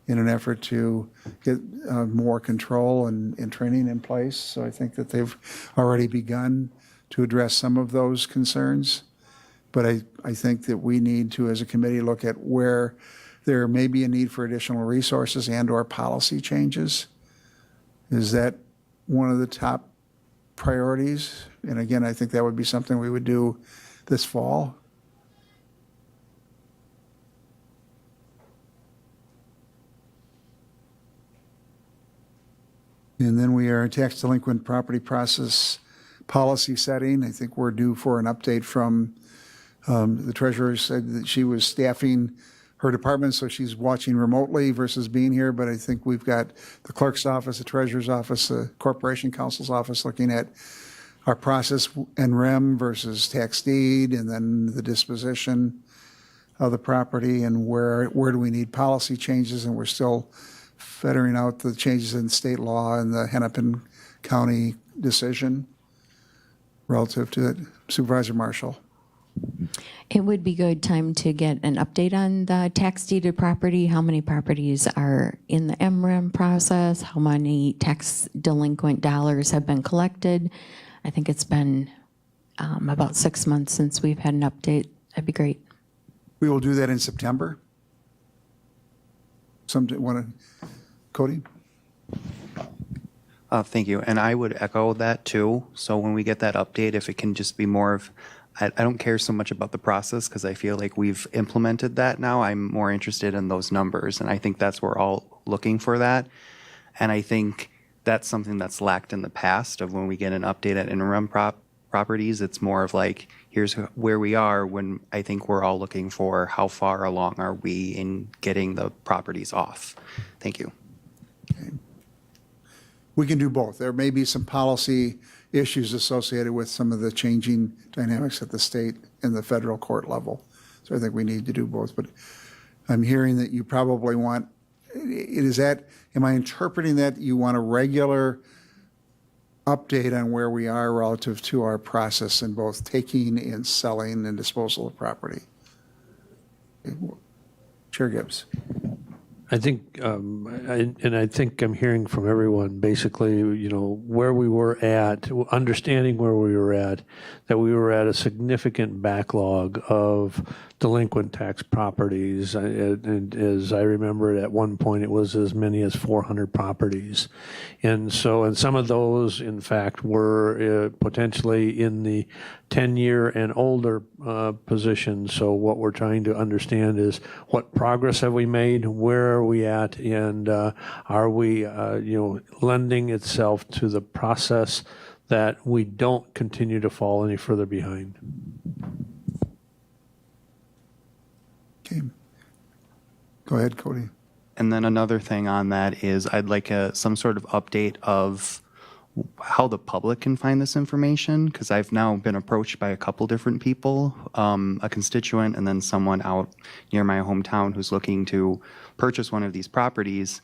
in an effort to get more control and training in place. So I think that they've already begun to address some of those concerns. But I think that we need to, as a committee, look at where there may be a need for additional resources and/or policy changes. Is that one of the top priorities? And again, I think that would be something we would do this fall. And then we are tax delinquent property process policy setting. I think we're due for an update from the treasurer. Said that she was staffing her department, so she's watching remotely versus being here, but I think we've got the clerk's office, the treasurer's office, the corporation counsel's office looking at our process and rem versus tax deed, and then the disposition of the property, and where do we need policy changes, and we're still fettering out the changes in state law and the Hennepin County decision relative to it. Supervisor Marshall. It would be good time to get an update on the tax deeded property. How many properties are in the MREM process? How many tax delinquent dollars have been collected? I think it's been about 6 months since we've had an update. That'd be great. We will do that in September. Cody? Thank you. And I would echo that too. So when we get that update, if it can just be more of, I don't care so much about the process because I feel like we've implemented that now. I'm more interested in those numbers. And I think that's we're all looking for that. And I think that's something that's lacked in the past of when we get an update at interim properties. It's more of like, here's where we are, when I think we're all looking for how far along are we in getting the properties off. Thank you. We can do both. There may be some policy issues associated with some of the changing dynamics at the state and the federal court level. So I think we need to do both. But I'm hearing that you probably want, am I interpreting that you want a regular update on where we are relative to our process in both taking and selling and disposal of property? Chair Gibbs. I think, I think I'm hearing from everyone, basically, where we were at, understanding where we were at, that we were at a significant backlog of delinquent tax properties. And as I remember it, at one point, it was as many as 400 properties. And some of those, in fact, were potentially in the 10-year and older position. So what we're trying to understand is what progress have we made, where are we at, and are we, lending itself to the process that we don't continue to fall any further behind. Okay. Go ahead, Cody. And then another thing on that is I'd like some sort of update of how the public can find this information, because I've now been approached by a couple different people, a constituent and then someone out near my hometown who's looking to purchase one of these properties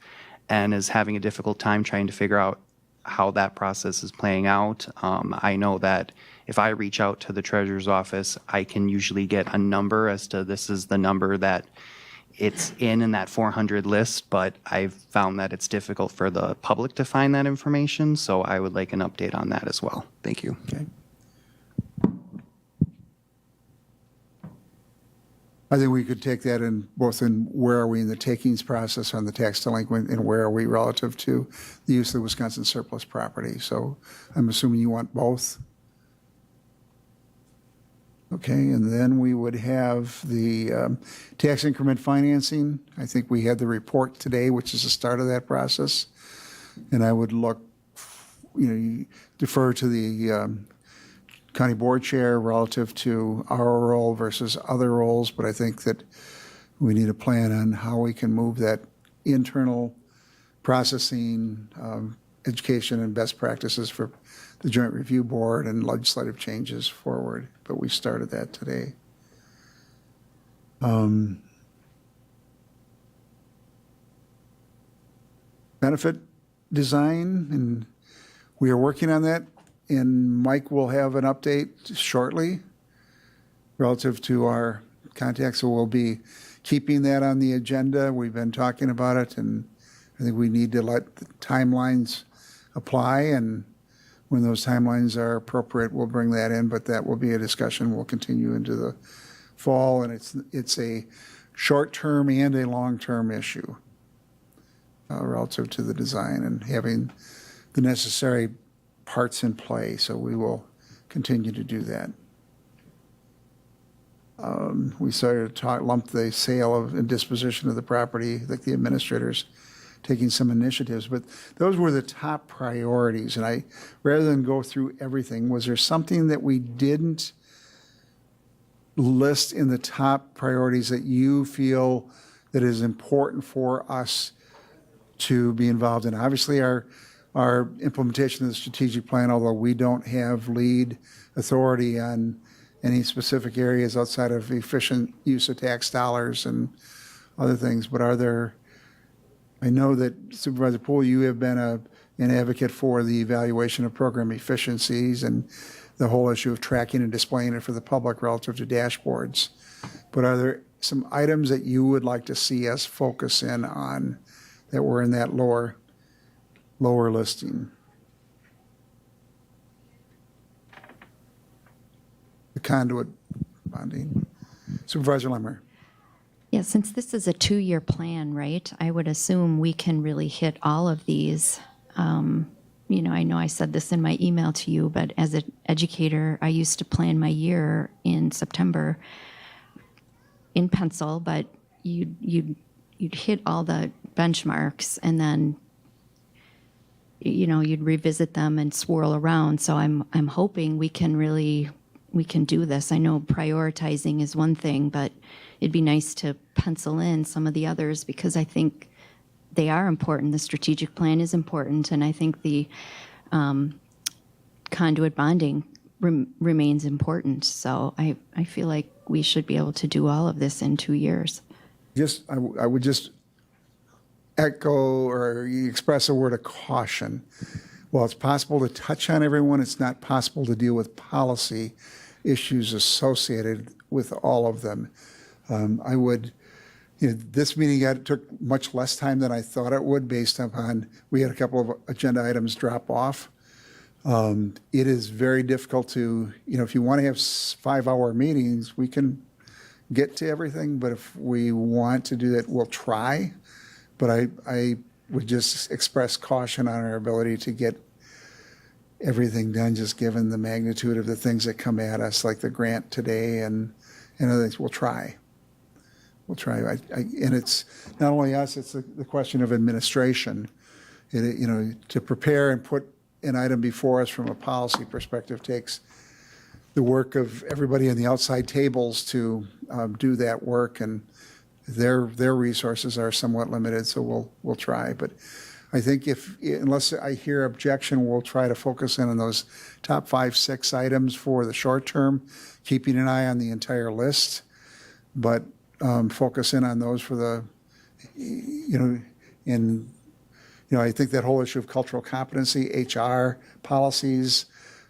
and is having a difficult time trying to figure out how that process is playing out. I know that if I reach out to the treasurer's office, I can usually get a number as to this is the number that it's in that 400 list, but I've found that it's difficult for the public to find that information, so I would like an update on that as well. Thank you. Okay. I think we could take that in where are we in the takings process on the tax delinquent, and where are we relative to the use of the Wisconsin surplus property. So I'm assuming you want both. Okay, and then we would have the tax increment financing. I think we had the report today, which is the start of that process. And I would defer to the county board chair relative to our role versus other roles, but I think that we need a plan on how we can move that internal processing, education and best practices for the Joint Review Board and legislative changes forward. But we started that today. Benefit design, and we are working on that. And Mike will have an update shortly relative to our contacts. So we'll be keeping that on the agenda. We've been talking about it, and I think we need to let the timelines apply. And when those timelines are appropriate, we'll bring that in. But that will be a discussion we'll continue into the fall. And it's a short-term and a long-term issue relative to the design and having the necessary parts in play, so we will continue to do that. We started to lump the sale and disposition of the property, like the administrators taking some initiatives, but those were the top priorities. And rather than go through everything, was there something that we didn't list in the top priorities that you feel that is important for us to be involved in. Obviously, our implementation of the strategic plan, although we don't have lead authority on any specific areas outside of efficient use of tax dollars and other things, but I know that Supervisor Poole, you have been an advocate for the evaluation of program efficiencies and the whole issue of tracking and displaying it for the public relative to dashboards. But are there some items that you would like to see us focus in on that were in that lower listing? The conduit bonding. Supervisor Lemmer. Yeah, since this is a 2-year plan, right, I would assume we can really hit all of these. I know I said this in my email to you, but as an educator, I used to plan my year in September in pencil, but you'd hit all the benchmarks and then you'd revisit them and swirl around. So I'm hoping we can do this. I know prioritizing is one thing, but it'd be nice to pencil in some of the others because I think they are important. The strategic plan is important, and I think the conduit bonding remains important. So I feel like we should be able to do all of this in 2 years. I would just echo or express a word of caution. While it's possible to touch on everyone, it's not possible to deal with policy issues associated with all of them. This meeting took much less time than I thought it would based upon, we had a couple of agenda items drop off. It is very difficult to, if you want to have 5-hour meetings, we can get to everything, but if we want to do that, we'll try. But I would just express caution on our ability to get everything done, just given the magnitude of the things that come at us, like the grant today and other things. We'll try. And it's not only us, it's the question of administration. To prepare and put an item before us from a policy perspective takes the work of everybody in the outside tables to do that work, and their resources are somewhat limited, so we'll try. But I think unless I hear objection, we'll try to focus in on those top 5-6 items for the short term, keeping an eye on the entire list, but focus in on those for the, I think that whole issue of cultural competency, HR policies,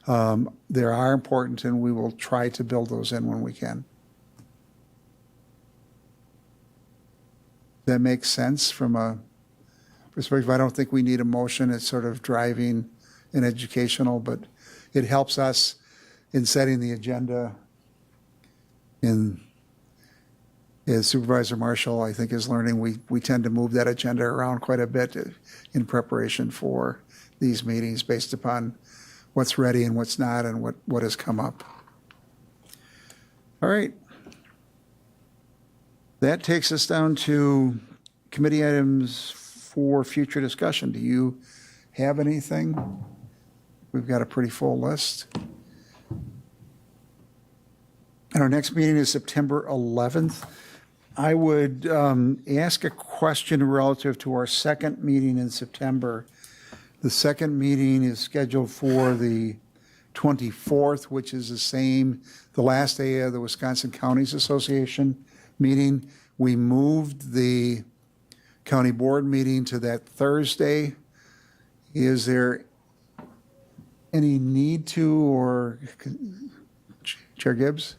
they are important, and we will try to build those in when we can. That makes sense from a perspective. I don't think we need a motion. It's sort of driving and educational, but it helps us in setting the agenda. As Supervisor Marshall, I think, is learning, we tend to move that agenda around quite a bit in preparation for these meetings based upon what's ready and what's not and what has come up. All right. That takes us down to committee items for future discussion. Do you have anything? We've got a pretty full list. And our next meeting is September 11th. I would ask a question relative to our second meeting in September. The second meeting is scheduled for the 24th, which is the last day of the Wisconsin Counties Association meeting. We moved the county board meeting to that Thursday. Is there any need to, or Chair Gibbs?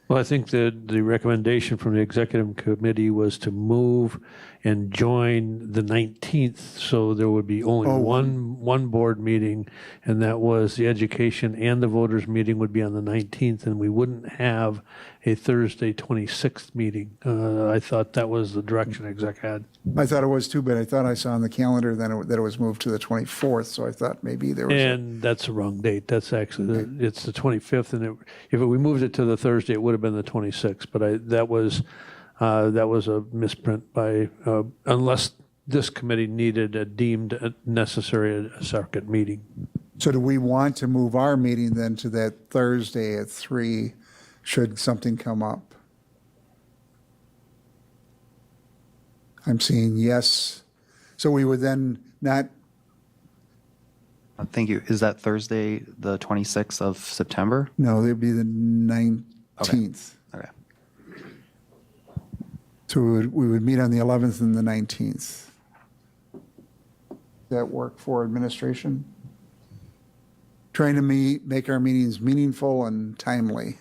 Well, I think that the recommendation from the executive committee was to move and join the 19th, so there would be only one board meeting, and that was the education and the voters meeting would be on the 19th, and we wouldn't have a Thursday 26th meeting. I thought that was the direction exec had. I thought it was too, but I thought I saw on the calendar that it was moved to the 24th, so I thought maybe there was. And that's the wrong date. That's actually, it's the 25th, and if we moved it to the Thursday, it would have been the 26th, but that was a misprint by, unless this committee deemed necessary a second meeting. So do we want to move our meeting then to that Thursday at 3, should something come up? I'm seeing yes. So we would then not, Thank you. Is that Thursday, the 26th of September? no, it'd be the 19th. Okay. So we would meet on the 11th and the 19th. Does that work for administration? Trying to make our meetings meaningful and timely.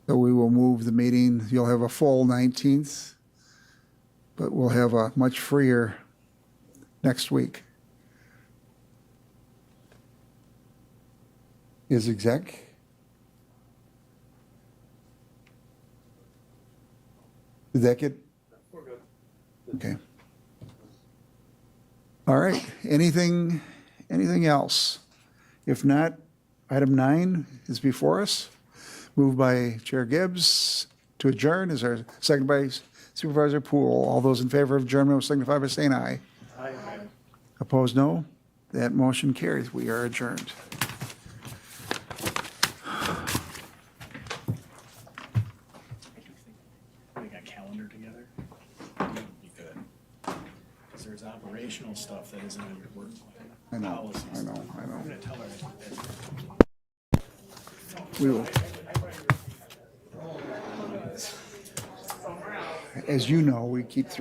So we will move the meeting, you'll have a full 19th, but we'll have a much freer next week. Is exec? Did that get? We're good. Okay. All right, anything else? If not, item 9 is before us. Moved by Chair Gibbs to adjourn. Is there a second by Supervisor Poole? All those in favor of adjournment will signify by saying aye. Aye. Opposed, no. That motion carries. We are adjourned. We got calendar together. Be good. Because there's operational stuff that isn't on your work plan. I know, Policies. I know. I'm gonna tell her that. We will. As you know, we keep